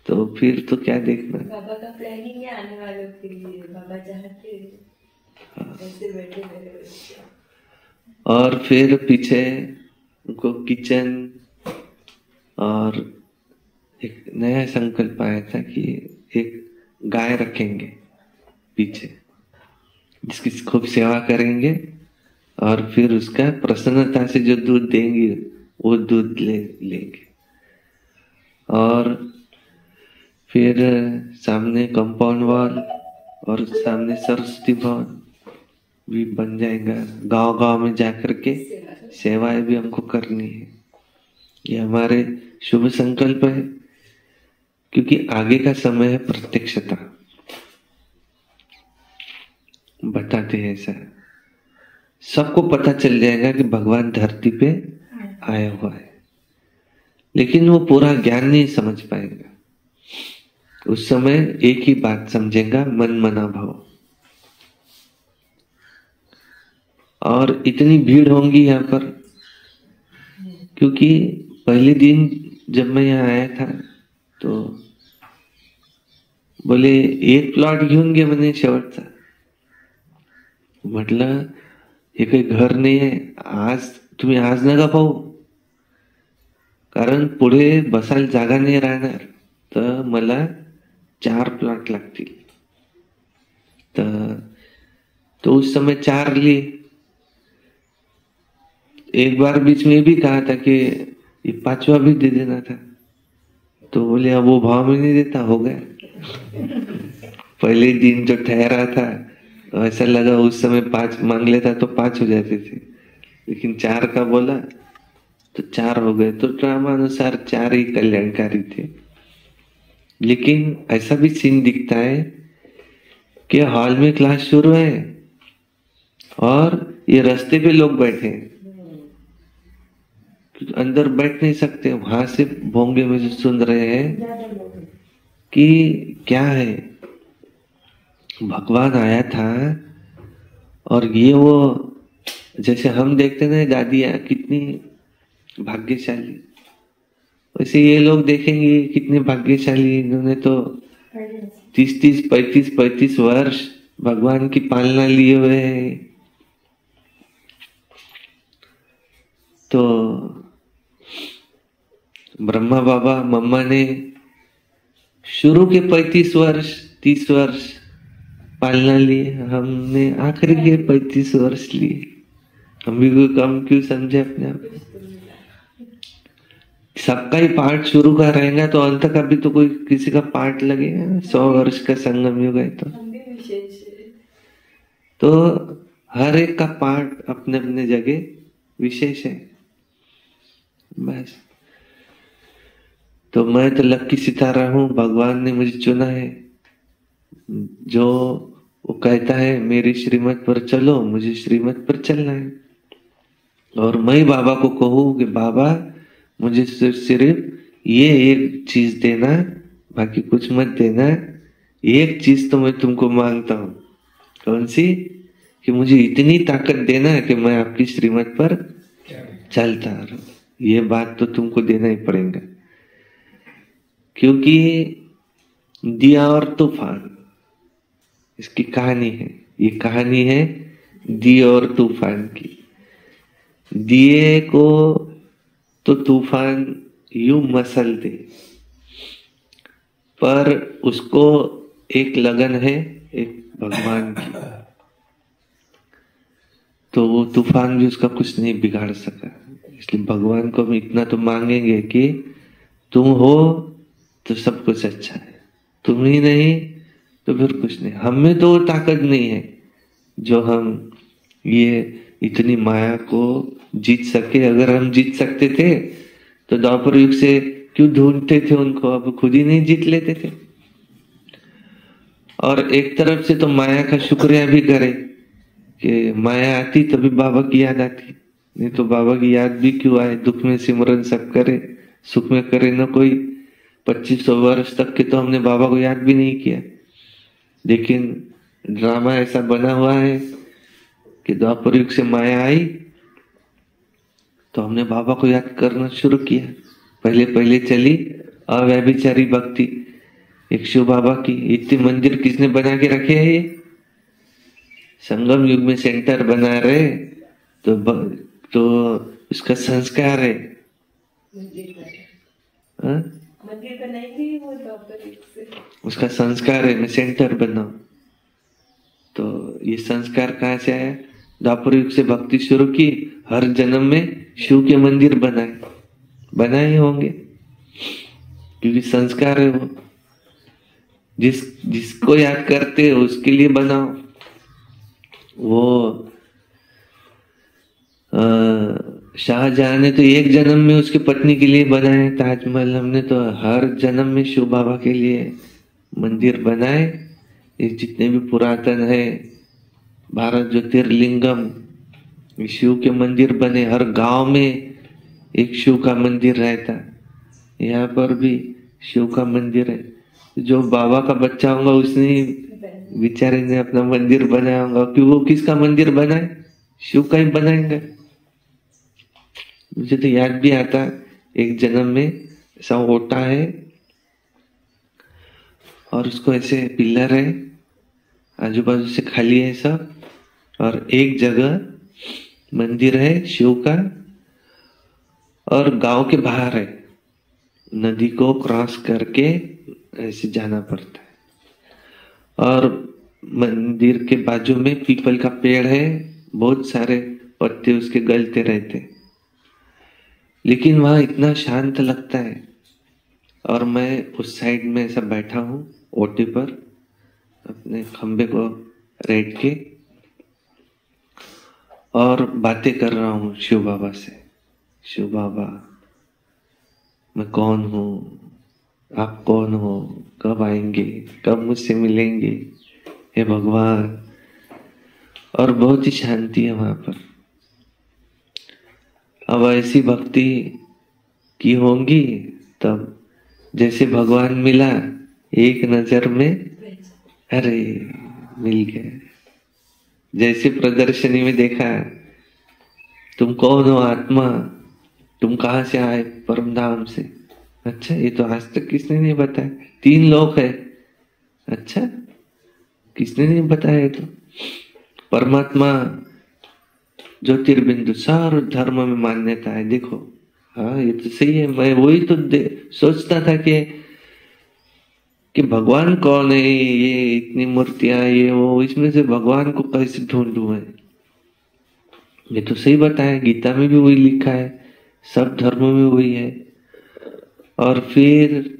तो फिर तो क्या देखना। बाबा का प्लानिंग है आने वालों के लिए, बाबा चाहते हैं ऐसे बैठे रहे। और फिर पीछे उनको किचन, और एक नया संकल्प आया था कि एक गाय रखेंगे पीछे, जिसकी खूब सेवा करेंगे, और फिर उसका प्रसन्नता से जो दूध देंगे वो दूध लेंगे। और फिर सामने कंपाउंड वॉल और सामने सरस्वती भवन, भी बन जाएगा, गांव गांव में जाकर के सेवाएं भी हमको करनी है। ये हमारे शुभ संकल्प है, क्योंकि आगे का समय है प्रत्यक्षता। बताते हैं ऐसा, सबको पता चल जाएगा कि भगवान धरती पे आया हुआ है, लेकिन वो पूरा ज्ञान नहीं समझ पाएगा। उस समय एक ही बात समझेगा, मन मना भाव। और इतनी भीड़ होंगी यहाँ पर, क्योंकि पहले दिन जब मैं यहाँ आया था तो बोले एक प्लॉट घेऊन घे म्हणे शेवटचा। म्हटलं हे काही घर नाही आहे, आज तुम्ही आज नका पाहू, कारण पुढे बसायला जागा नाही राहणार, तर मला 4 प्लॉट लागतील। तो उस समय 4 लिए। एक बार बीच में भी कहा था कि ये 5वां भी दे देना था, तो बोले अब वो भाव में नहीं देता, हो गया। पहले दिन जो ठहरा था तो ऐसा लगा उस समय 5 मांग लेता तो 5 हो जाते थे, लेकिन 4 का बोला तो 4 हो गए। तो ड्रामा अनुसार 4 ही कल्याणकारी थे। लेकिन ऐसा भी सीन दिखता है कि हॉल में क्लास शुरू है और ये रास्ते पे लोग बैठे हैं, अंदर बैठ नहीं सकते, वहां से भोंगे में जो सुन रहे हैं कि क्या है, भगवान आया था। और ये वो जैसे हम देखते ना दादियाँ कितनी भाग्यशाली, वैसे ये लोग देखेंगे कितने भाग्यशाली, इन्होंने तो 30-30, 35-35 वर्ष भगवान की पालना लिए हुए हैं। तो ब्रह्मा बाबा मम्मा ने शुरू के 35 वर्ष 30 वर्ष पालना लिए, हमने आखिरी के 35 वर्ष लिए। हम भी कोई कम क्यों समझे अपने आप? सबका ही पार्ट शुरू का रहेगा तो अंत का भी तो कोई किसी का पार्ट लगेगा। 100 वर्ष का संगम युग है तो हर एक का पार्ट अपने अपने जगह विशेष है। बस तो मैं तो लक्की सितारा हूं, भगवान ने मुझे चुना है। जो वो कहता है मेरी श्रीमत पर चलो, मुझे श्रीमत पर चलना है। और मैं बाबा को कहूँ कि बाबा मुझे सिर्फ ये एक चीज देना, बाकी कुछ मत देना। एक चीज तो मैं तुमको मांगता हूं, कौन सी? कि मुझे इतनी ताकत देना कि मैं आपकी श्रीमत पर चलता रहूं। ये बात तो तुमको देना ही पड़ेगा, क्योंकि दिया और तूफान इसकी कहानी है। ये कहानी है दिए और तूफान की। दिए को तो तूफान यूं मसल दे, पर उसको एक लगन है एक भगवान की, तो वो तूफान भी उसका कुछ नहीं बिगाड़ सका। इसलिए भगवान को हम इतना तो मांगेंगे कि तुम हो तो सब कुछ अच्छा है, तुम ही नहीं तो फिर कुछ नहीं। हम में तो वो ताकत नहीं है जो हम ये इतनी माया को जीत सके। अगर हम जीत सकते थे तो द्वापर युग से क्यों ढूंढते थे उनको, अब खुद ही नहीं जीत लेते थे। और एक तरफ से तो माया का शुक्रिया भी करे कि माया आती तभी बाबा की याद आती, नहीं तो बाबा की याद भी क्यों आए। दुख में सिमरन सब करे, सुख में करे न कोई। 2500 वर्ष तक के तो हमने बाबा को याद भी नहीं किया, लेकिन ड्रामा ऐसा बना हुआ है कि द्वापर युग से माया आई तो हमने बाबा को याद करना शुरू किया। पहले पहले चली अव्यभिचारी भक्ति, एक शिव बाबा की। इतने मंदिर किसने बना के रखे हैं? ये संगम युग में सेंटर बना रहे तो उसका संस्कार है। मंदिर बनाई थी वो द्वापर युग से, उसका संस्कार है मैं सेंटर बनाऊं। तो ये संस्कार कहाँ से आया? द्वापर युग से भक्ति शुरू की, हर जन्म में शिव के मंदिर बनाए होंगे, क्योंकि संस्कार है वो। जिसको याद करते हो उसके लिए बनाओ। वो शाहजहां ने तो एक जन्म में उसकी पत्नी के लिए बनाए ताजमहल, हमने तो हर जन्म में शिव बाबा के लिए मंदिर बनाए। ये जितने भी पुरातन है भारत ज्योतिर्लिंगम, शिव के मंदिर बने, हर गांव में एक शिव का मंदिर रहता। यहाँ पर भी शिव का मंदिर है। जो बाबा का बच्चा होगा उसने बेचारे ने अपना मंदिर बनाया होगा, कि वो किसका मंदिर बनाए? शिव का ही बनाएंगे। मुझे तो याद भी आता एक जन्म में ऐसा ओटा है और उसको ऐसे पिलर है, आजू बाजू से खाली है सब, और एक जगह मंदिर है शिव का, और गांव के बाहर है, नदी को क्रॉस करके ऐसे जाना पड़ता है। और मंदिर के बाजू में पीपल का पेड़ है, बहुत सारे पत्ते उसके गलते रहते, लेकिन वहां इतना शांत लगता है। और मैं उस साइड में ऐसा बैठा हूं ओटे पर, अपने खंबे को रेट के, और बातें कर रहा हूं शिव बाबा से। शिव बाबा, मैं कौन हूं, आप कौन हो, कब आएंगे, कब मुझसे मिलेंगे, हे भगवान। और बहुत ही शांति है वहां पर। अब ऐसी भक्ति की होंगी तब जैसे भगवान मिला एक नजर में, अरे मिल गए। जैसे प्रदर्शनी में देखा, तुम कौन हो आत्मा, तुम कहां से आए, परम धाम से। अच्छा, ये तो आज तक किसने नहीं बताया। 3 लोक है, अच्छा किसने नहीं बताया। तो परमात्मा ज्योतिर्बिंदु, सर्व धर्म में मान्यता है। देखो, हाँ ये तो सही है। मैं वही तो सोचता था कि भगवान कौन है, ये इतनी मूर्तियां, ये वो, इसमें से भगवान को कैसे ढूंढूं मैं। ये तो सही बताया, गीता में भी वही लिखा है, सब धर्मों में वही है। और फिर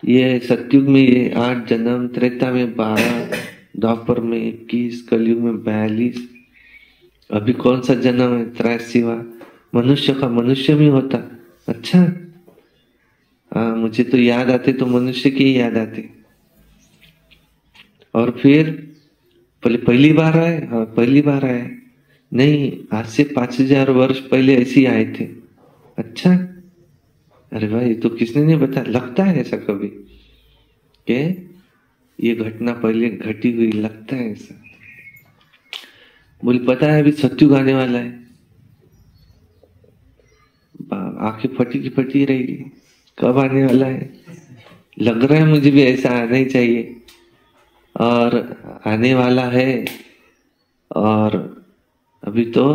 ये सतयुग में ये 8 जन्म, त्रेता में 12, द्वापर में 21, कलयुग में 42, अभी कौन सा जन्म है, 83वां मनुष्य का। मनुष्य में होता, अच्छा हाँ, मुझे तो याद आते तो मनुष्य के ही याद आते। और फिर पहली बार आए, हाँ पहली बार आए, नहीं आज से 5000 वर्ष पहले ऐसे ही आए थे। अच्छा, अरे भाई तो किसने नहीं बताया। लगता है ऐसा कभी कि ये घटना पहले घटी हुई, लगता है ऐसा। बोले पता है अभी सत्युग आने वाला है। आंखें फटी की फटी रहेगी, कब आने वाला है। लग रहा है मुझे भी ऐसा आना ही चाहिए, और आने वाला है। और अभी तो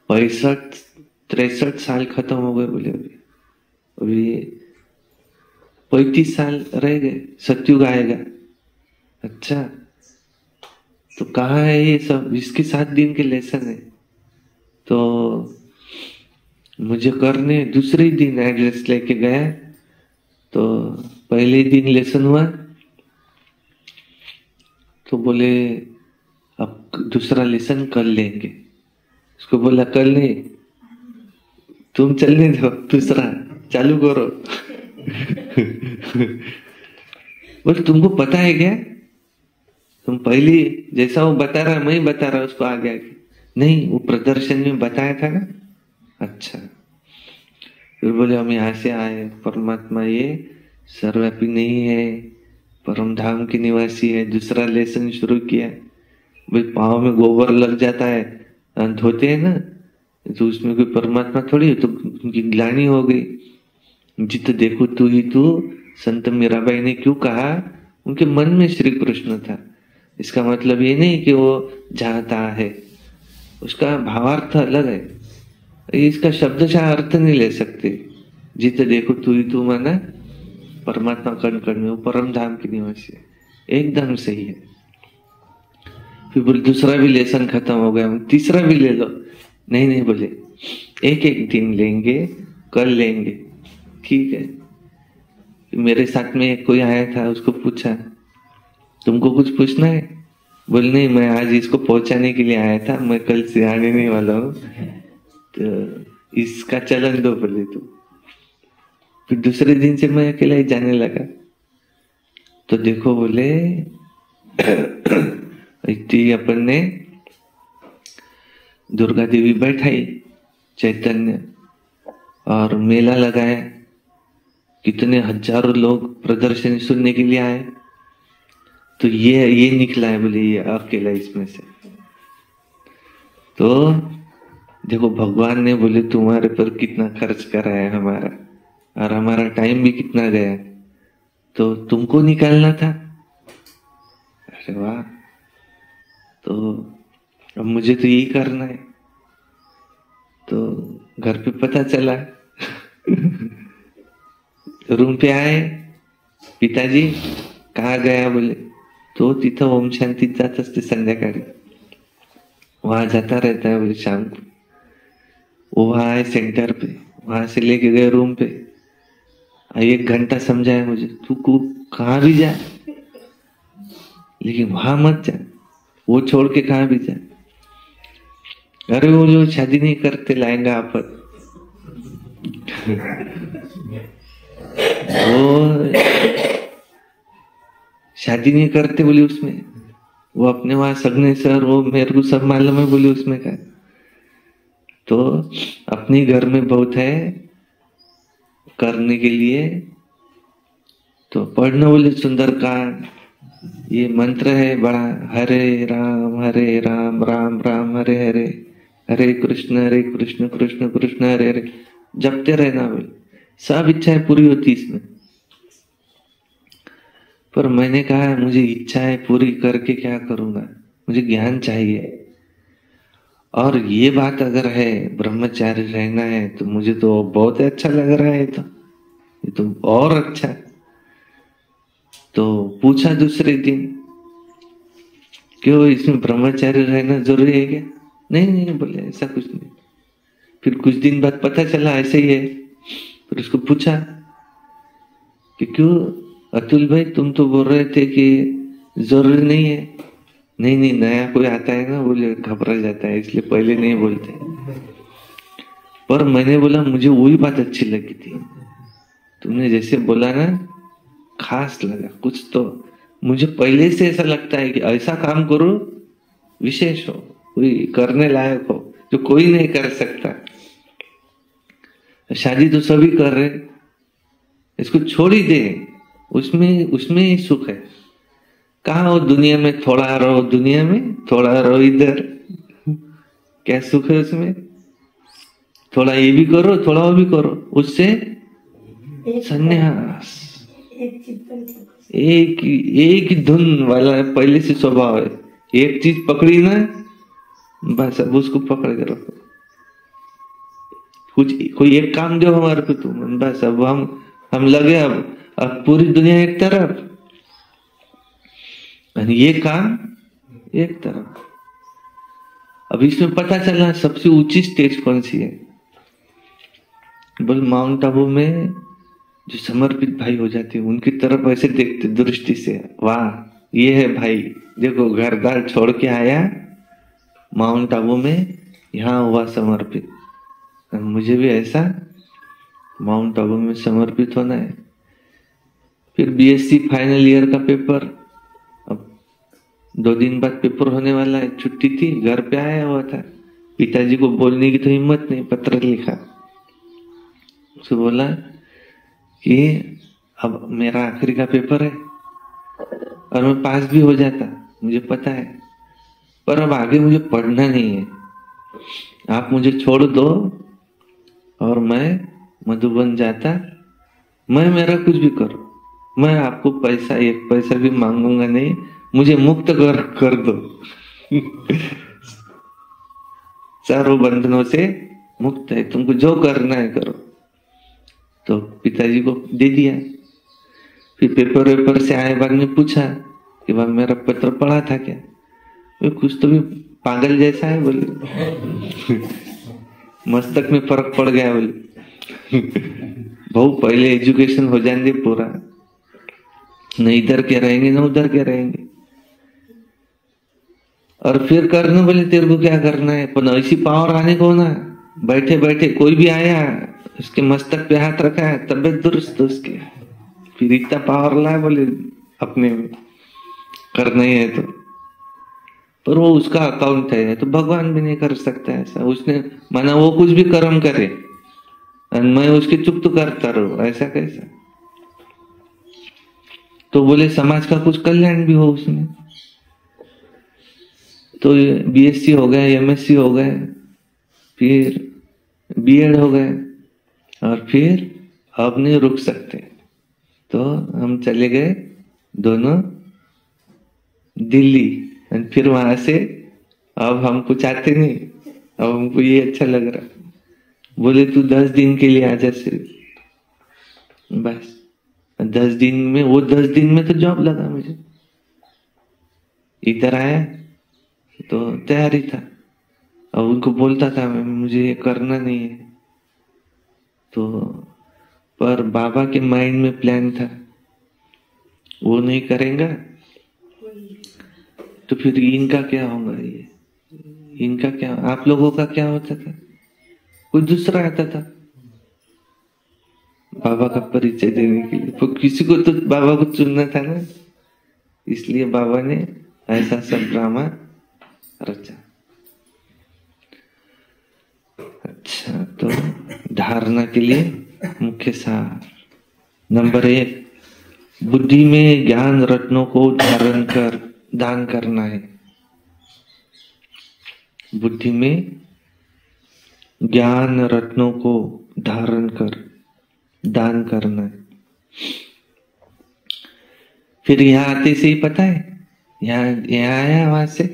65-63 साल खत्म हो गए। बोले अभी 35 साल रह गए, सत्युग आएगा। अच्छा, तो कहाँ है ये सब। इसके 7 दिन के लेसन है, तो मुझे करने दूसरे ही दिन एड्रेस लेके गया। तो पहले दिन लेसन हुआ, तो बोले अब दूसरा लेसन कर लेंगे। उसको बोला कल नहीं, तुम चलने दो, दूसरा चालू करो। बोले तुमको पता है क्या, तुम पहली जैसा वो बता रहा, मैं ही बता रहा उसको आगे आगे। नहीं, वो प्रदर्शन में बताया था ना। अच्छा, फिर बोले हम यहाँ से आए, परमात्मा ये सर्वव्यापी नहीं है, परम धाम के निवासी है। दूसरा लेसन शुरू किया। भाई पाँव में गोबर लग जाता है, धोते हैं ना, तो उसमें कोई परमात्मा थोड़ी, तो उनकी ग्लानि हो गई। जित देखो तू ही तू, संत मीराबाई ने क्यों कहा, उनके मन में श्री कृष्ण था। इसका मतलब ये नहीं कि वो चाहता है, उसका भावार्थ अलग है। इसका शब्दशः अर्थ नहीं ले सकते। जित देखो तू ही तू माना परमात्मा कण कण में, वो परम धाम की निवासी है, एकदम सही है। फिर बोले दूसरा भी लेसन खत्म हो गया, तीसरा भी ले लो। नहीं नहीं, बोले एक एक दिन लेंगे, कल लेंगे। ठीक है। मेरे साथ में कोई आया था, उसको पूछा तुमको कुछ पूछना है। बोल नहीं, मैं आज इसको पहुंचाने के लिए आया था, मैं कल से आने नहीं वाला हूँ, तो इसका चलन दो बोले। तो फिर दूसरे दिन से मैं अकेला ही जाने लगा। तो देखो बोले इतनी अपन ने दुर्गा देवी बैठाई, चैतन्य, और मेला लगाया, कितने हजारों लोग प्रदर्शनी सुनने के लिए आए। तो ये निकला है बोले, ये अकेला इसमें से। तो देखो भगवान ने बोले तुम्हारे पर कितना खर्च करा है हमारा, और हमारा टाइम भी कितना गया, तो तुमको निकालना था। अरे वाह, तो अब मुझे तो यही करना है। तो घर पे पता चला रूम पे आए, पिताजी कहाँ गया बोले, तो तिथं ओम शांतीत जात असते संध्याकाळी, वहां जाता रहता है बोले शाम को। वो वहां आए सेंटर पे, वहां से लेके गए रूम पे, 1 घंटा समझाया मुझे, तू कहाँ भी जा लेकिन वहां मत जा, वो छोड़ के कहाँ भी जा। अरे वो जो शादी नहीं करते लाएंगा आप वो शादी नहीं करते बोले उसमें, वो अपने वहां सगने सर, वो मेरे को सब मालूम है बोले उसमें का। तो अपनी घर में बहुत है करने के लिए, तो पढ़ना बोले सुंदरकांड, ये मंत्र है बड़ा, हरे राम राम राम हरे हरे, हरे कृष्ण कृष्ण कृष्ण हरे हरे, जपते रहना बोले, सब इच्छाएं पूरी होती इसमें। पर मैंने कहा मुझे इच्छाएं पूरी करके क्या करूंगा, मुझे ज्ञान चाहिए। और ये बात अगर है ब्रह्मचारी रहना है, तो मुझे तो बहुत अच्छा लग रहा है, तो ये तो और अच्छा। तो पूछा दूसरे दिन, क्यों इसमें ब्रह्मचारी रहना जरूरी है क्या? नहीं बोले ऐसा कुछ नहीं। फिर कुछ दिन बाद पता चला ऐसे ही है। फिर उसको पूछा कि क्यों अतुल भाई, तुम तो बोल रहे थे कि जरूरी नहीं है। नहीं नया कोई आता है ना बोले घबरा जाता है, इसलिए पहले नहीं बोलते। पर मैंने बोला मुझे वही बात अच्छी लगी थी, तुमने जैसे बोला ना खास लगा कुछ। तो मुझे पहले से ऐसा लगता है कि ऐसा काम करो विशेष हो, कोई करने लायक हो, जो कोई नहीं कर सकता। शादी तो सभी कर रहे, इसको छोड़ ही दे, उसमें ही सुख है। कहा हो दुनिया में थोड़ा रहो, दुनिया में थोड़ा रहो, इधर क्या सुख है उसमें? थोड़ा ये भी करो, थोड़ा वो भी करो, उससे संन्यास। एक ही धुन वाला पहले से स्वभाव है। एक चीज पकड़ी ना बस अब उसको पकड़ के रखो। कुछ कोई एक काम दो हमारे को तुम, बस अब हम लगे, अब पूरी दुनिया एक तरफ, ये काम एक तरफ। अब इसमें पता चला सबसे ऊंची स्टेज कौन सी है, बोल माउंट आबू में जो समर्पित भाई हो जाते हैं उनकी तरफ ऐसे देखते दृष्टि से, वाह ये है भाई, देखो घर-द्वार छोड़ के आया माउंट आबू में, यहाँ हुआ समर्पित। मुझे भी ऐसा माउंट आबू में समर्पित होना है। फिर बीएससी फाइनल ईयर का पेपर, अब 2 दिन बाद पेपर होने वाला है, छुट्टी थी, घर पे आया हुआ था। पिताजी को बोलने की तो हिम्मत नहीं, पत्र लिखा, उसे बोला कि अब मेरा आखिरी का पेपर है और मैं पास भी हो जाता, मुझे पता है, पर अब आगे मुझे पढ़ना नहीं है, आप मुझे छोड़ दो और मैं मधुबन जाता, मैं मेरा कुछ भी करूं, मैं आपको पैसा 1 पैसा भी मांगूंगा नहीं, मुझे मुक्त कर दो चारों बंधनों से मुक्त है, तुमको जो करना है करो। तो पिताजी को दे दिया। फिर पेपर से आए बाद में पूछा कि भाई मेरा पत्र पढ़ा था क्या? वे कुछ तो भी पागल जैसा है बोले मस्तक में फर्क पड़ गया बोले बहु पहले एजुकेशन हो जाएंगे पूरा, न इधर के रहेंगे न उधर के रहेंगे। और फिर करना बोले तेरे को क्या करना है, पर ऐसी पावर आने को ना, बैठे बैठे कोई भी आया उसके मस्तक पे हाथ रखा है, तबियत दुरुस्त उसकी, फिर इतना पावर लाए बोले अपने में करना ही है तो। पर वो उसका अकाउंट है, तो भगवान भी नहीं कर सकता ऐसा। उसने माना वो कुछ भी कर्म करे और मैं उसकी चुप तो करता रहूं, ऐसा कैसा। तो बोले समाज का कुछ कल्याण भी हो उसमें। तो बीएससी हो गए, एमएससी हो गए, फिर बीएड हो गए, और फिर अब नहीं रुक सकते, तो हम चले गए दोनों दिल्ली। और फिर वहां से अब हमको चाहते नहीं, अब हमको ये अच्छा लग रहा, बोले तू 10 दिन के लिए आजा सिर्फ, बस 10 दिन में, वो 10 दिन में तो जॉब लगा मुझे। इधर आया तो तैयारी था, अब उनको बोलता था मैं मुझे ये करना नहीं है, तो पर बाबा के माइंड में प्लान था वो नहीं करेगा तो फिर इनका क्या होगा, ये इनका क्या, आप लोगों का क्या होता था, कोई दूसरा आता था बाबा का परिचय देने के लिए। तो किसी को तो बाबा को चुनना था ना, इसलिए बाबा ने ऐसा सब ड्रामा रचा। अच्छा, तो धारणा के लिए मुख्य सार नंबर 1, बुद्धि में ज्ञान रत्नों को धारण कर दान करना है। बुद्धि में ज्ञान रत्नों को धारण कर दान करना है। फिर यहां आते से ही पता है, यहाँ आया वहां से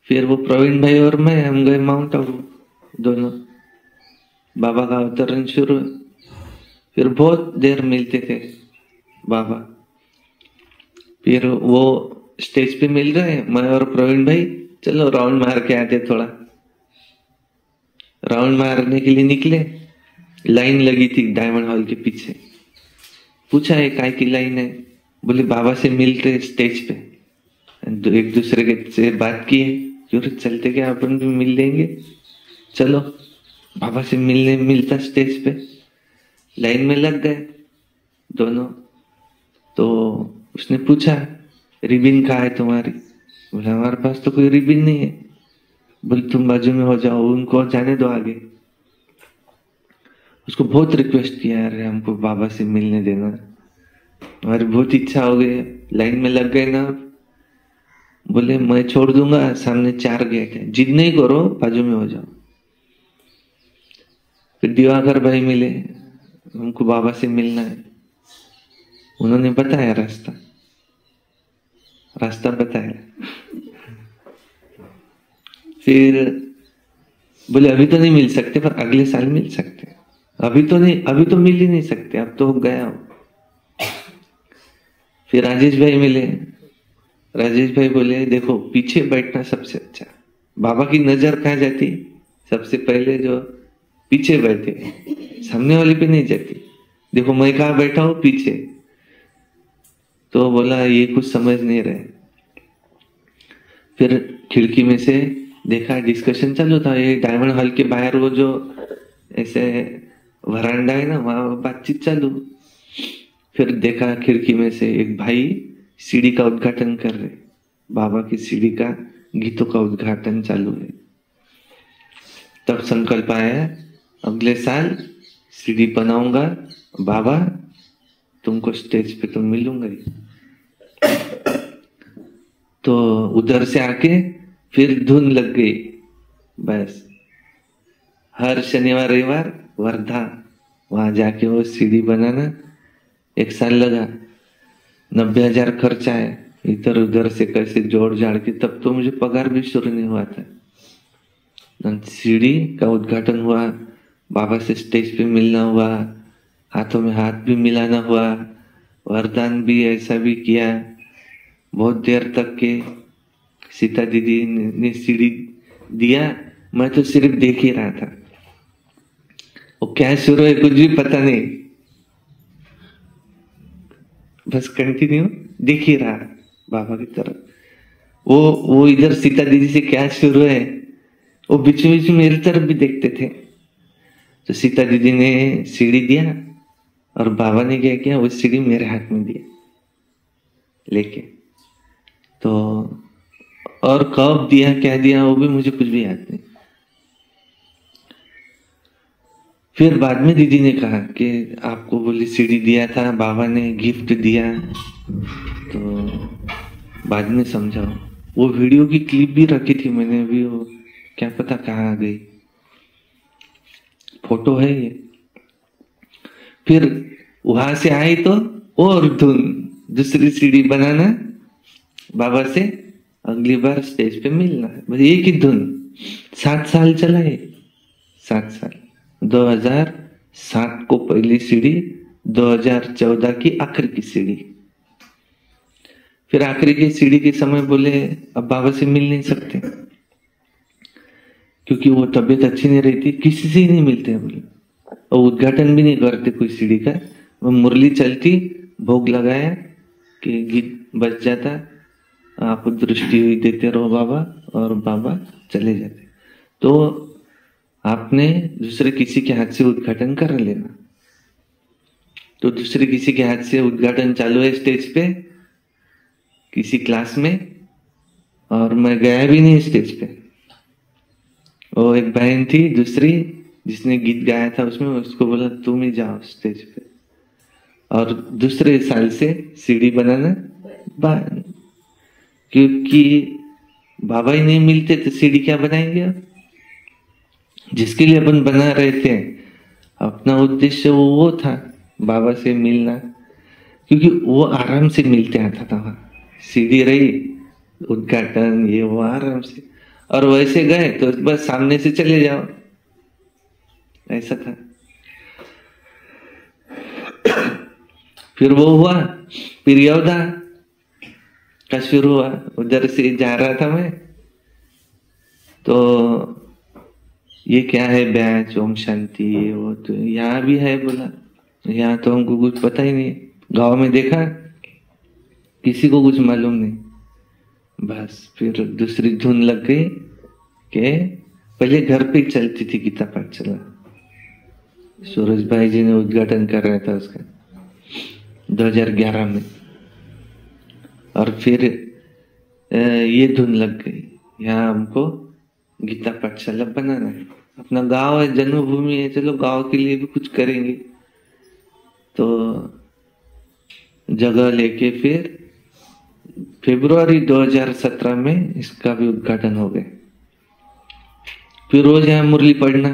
फिर वो प्रवीण भाई और मैं हम गए माउंट आबू, दोनों बाबा का अवतरण शुरू। फिर बहुत देर मिलते थे बाबा, फिर वो स्टेज पे मिल रहे, मैं और प्रवीण भाई चलो राउंड मार के आते। थोड़ा राउंड मारने के लिए निकले, लाइन लगी थी डायमंड हॉल के पीछे। पूछा है काय की लाइन है, बोले बाबा से मिलते स्टेज पे, एक दूसरे के से बात की है, क्यों चलते क्या अपन भी मिल लेंगे, चलो बाबा से मिलने मिलता स्टेज पे। लाइन में लग गए दोनों। तो उसने पूछा रिबिन कहाँ है तुम्हारी, बोला हमारे पास तो कोई रिबिन नहीं है। बोले तुम बाजू में हो जाओ, उनको जाने दो आगे। उसको बहुत रिक्वेस्ट किया, यार हमको बाबा से मिलने देना, हमारी बहुत इच्छा हो गई। लाइन में लग गए ना, बोले मैं छोड़ दूंगा, सामने 4 गेट है, जिद नहीं करो, बाजू में हो जाओ। फिर दिवाकर भाई मिले, हमको बाबा से मिलना है। उन्होंने बताया रास्ता बताया। फिर बोले अभी तो नहीं मिल सकते, पर अगले साल मिल सकते हैं, अभी तो नहीं, अभी तो मिल ही नहीं सकते, अब तो गया हूं। फिर राजेश भाई मिले, राजेश भाई बोले देखो पीछे बैठना सबसे अच्छा, बाबा की नजर कहाँ जाती, सबसे पहले जो पीछे बैठे, सामने वाले पे नहीं जाती। देखो मैं कहाँ बैठा हूं, पीछे। तो बोला ये कुछ समझ नहीं रहे। फिर खिड़की में से देखा, डिस्कशन चालू था, ये डायमंड हॉल के बाहर वो जो ऐसे वरांडा है ना, वहां बातचीत चालू। फिर देखा खिड़की में से एक भाई सीढ़ी का उद्घाटन कर रहे, बाबा की सीढ़ी का गीतों का उद्घाटन चालू है। तब संकल्प आया, अगले साल सीढ़ी बनाऊंगा, बाबा तुमको स्टेज पे तो मिलूंगा ही। तो उधर से आके फिर धुन लग गई, बस हर शनिवार रविवार वर्धा, वहां जाके वो सीढ़ी बनाना। 1 साल लगा, 90,000 खर्चा है, इधर उधर से कैसे जोड़ जाड़ के, तब तो मुझे पगार भी शुरू नहीं हुआ था। सीढ़ी का उद्घाटन हुआ, बाबा से स्टेज पे मिलना हुआ, हाथों में हाथ भी मिलाना हुआ, वरदान भी ऐसा भी किया। बहुत देर तक के सीता दीदी ने सीढ़ी दिया, मैं तो सिर्फ देख ही रहा था, वो क्या शुरू है कुछ भी पता नहीं, बस कंटिन्यू देख ही रहा बाबा की तरफ। वो इधर सीता दीदी से क्या शुरू है, वो बीच में मेरी तरफ भी देखते थे। तो सीता दीदी ने सीढ़ी दिया और बाबा ने क्या किया, वो सीढ़ी मेरे हाथ में दिया लेके। तो और कब दिया क्या दिया वो भी मुझे कुछ भी याद नहीं। फिर बाद में दीदी ने कहा कि आपको बोली सीढ़ी दिया था, बाबा ने गिफ्ट दिया। तो बाद में समझा, वो वीडियो की क्लिप भी रखी थी मैंने अभी, वो क्या पता कहाँ आ गई, फोटो है ये। फिर वहां से आई तो और धुन, दूसरी सीढ़ी बनाना, बाबा से अगली बार स्टेज पे मिलना, बस एक ही धुन। 7 साल चला है, 7 साल। 2007 को पहली सीढ़ी, 2014 की आखिरी की सीढ़ी। फिर आखिरी की सीढ़ी के समय बोले अब बाबा से मिल नहीं सकते क्योंकि वो तबीयत अच्छी नहीं रहती, किसी से ही नहीं मिलते बोले, और उद्घाटन भी नहीं करते कोई सीढ़ी का। वो मुरली चलती, भोग लगाया कि गीत बज जाता, आप दृष्टि हुई देते रहो बाबा, और बाबा चले जाते। तो आपने दूसरे किसी के हाथ से उद्घाटन कर लेना। तो दूसरे किसी के हाथ से उद्घाटन चालू है स्टेज पे किसी क्लास में, और मैं गया भी नहीं स्टेज पे। वो एक बहन थी दूसरी जिसने गीत गाया था उसमें, उसको बोला तुम ही जाओ स्टेज पे, और दूसरे साल से सीढ़ी बनाना बंद, क्योंकि बाबा ही नहीं मिलते तो सीढ़ी क्या बनाएंगे। जिसके लिए अपन बना रहे थे, अपना उद्देश्य वो था बाबा से मिलना, क्योंकि वो आराम से मिलते आता था वहां। सीढ़ी रही, उद्घाटन ये वो आराम से, और वैसे गए तो बस सामने से चले जाओ, ऐसा था। फिर वो हुआ, फिर योद्धा का शुरू हुआ। उधर से जा रहा था मैं, तो ये क्या है बैच, ओम शांति, ये वो, तो यहाँ भी है बोला। यहाँ तो हमको कुछ पता ही नहीं, गांव में देखा किसी को कुछ मालूम नहीं। बस फिर दूसरी धुन लग गई कि पहले घर पे ही चलती थी गीता पाठशाला, सूरज भाई जी ने उद्घाटन कर रहा था उसका 2011 में, और फिर ये धुन लग गई, यहाँ हमको गीता पाठशाला बनाना है। अपना गांव है, जन्मभूमि है, चलो गांव के लिए भी कुछ करेंगे। तो जगह लेके फिर फरवरी 2017 में इसका भी उद्घाटन हो गया। फिर रोज यहाँ मुरली पढ़ना,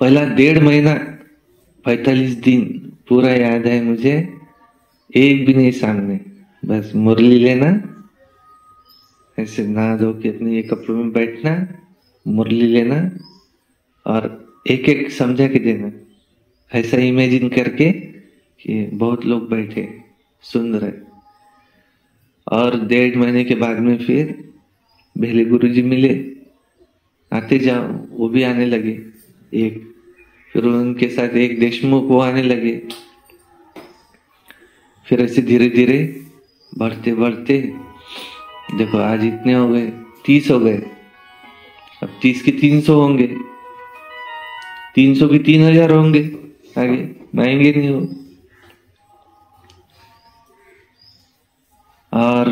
पहला 1.5 महीना 45 दिन पूरा याद है मुझे, एक भी नहीं सामने, बस मुरली लेना, ऐसे नहा धो के अपने ये कपड़ों में बैठना, मुरली लेना, और एक एक समझा के देना, ऐसा इमेजिन करके कि बहुत लोग बैठे सुन रहे। और 1.5 महीने के बाद में फिर बेले गुरुजी मिले, आते जाओ, वो भी आने लगे एक, फिर उनके साथ एक देशमुख वो आने लगे। फिर ऐसे धीरे धीरे बढ़ते बढ़ते देखो आज इतने हो गए, 30 हो गए, अब 30 के 300 होंगे, 300 के 3000 होंगे, आगे माएंगे नहीं हो। और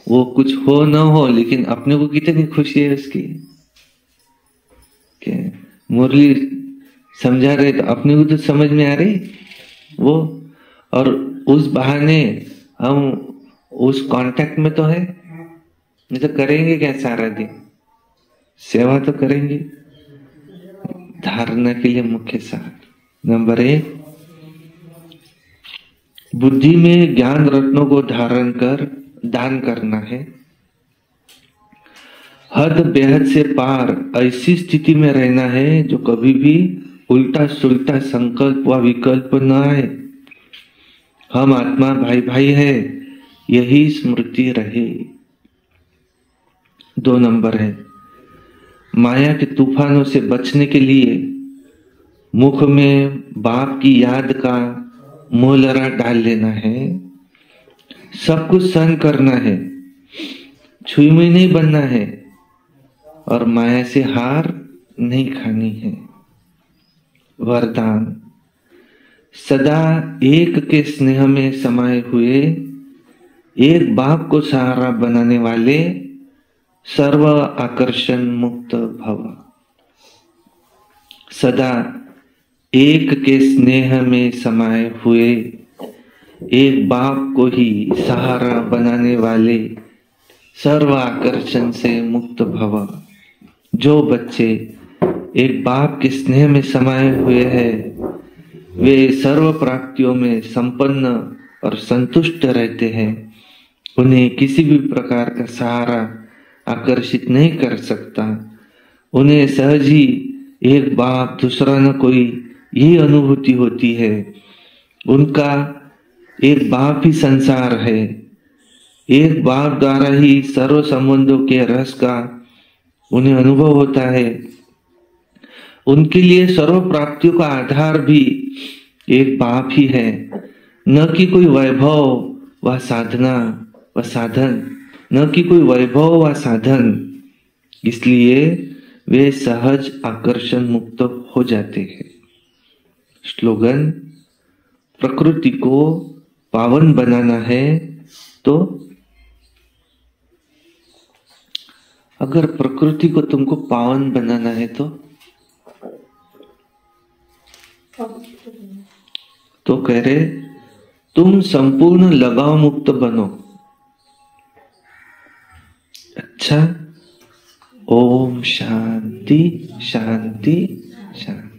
वो कुछ हो ना हो, लेकिन अपने को कितनी खुशी है उसकी, मुरली समझा रहे तो अपने को तो समझ में आ रही वो, और उस बहाने हम उस कांटेक्ट में तो है, नहीं तो करेंगे क्या सारा दिन, सेवा तो करेंगे। धारणा के लिए मुख्य सार नंबर 1, बुद्धि में ज्ञान रत्नों को धारण कर दान करना है। हद बेहद से पार ऐसी स्थिति में रहना है जो कभी भी उल्टा सुल्टा संकल्प व विकल्प न आए। हम आत्मा भाई भाई है, यही स्मृति रहे। 2 नंबर है, माया के तूफानों से बचने के लिए मुख में बाप की याद का मोलरा डाल लेना है। सब कुछ सहन करना है, छुई में नहीं बनना है और माया से हार नहीं खानी है। वरदान, सदा एक के स्नेह में समाये हुए, एक बाप को सहारा बनाने वाले, सर्व आकर्षण मुक्त भव। सदा एक के स्नेह में समाये हुए, एक बाप को ही सहारा बनाने वाले, सर्व आकर्षण से मुक्त भव। जो बच्चे एक बाप के स्नेह में समाये हुए हैं, वे सर्व प्राप्तियों में संपन्न और संतुष्ट रहते हैं। उन्हें किसी भी प्रकार का सहारा आकर्षित नहीं कर सकता। उन्हें सहज ही एक बाप दूसरा न कोई यही अनुभूति होती है। उनका एक बाप ही संसार है। एक बाप द्वारा ही सर्व संबंधों के रस का उन्हें अनुभव होता है। उनके लिए सर्व प्राप्तियों का आधार भी एक बाप ही है, न कि कोई वैभव व साधना व साधन, न कि कोई वैभव व साधन। इसलिए वे सहज आकर्षण मुक्त हो जाते हैं। स्लोगन, प्रकृति को पावन बनाना है तो अगर प्रकृति को तुमको पावन बनाना है तो कह रहे तुम संपूर्ण लगाव मुक्त बनो। अच्छा, ओम शांति शांति शांति।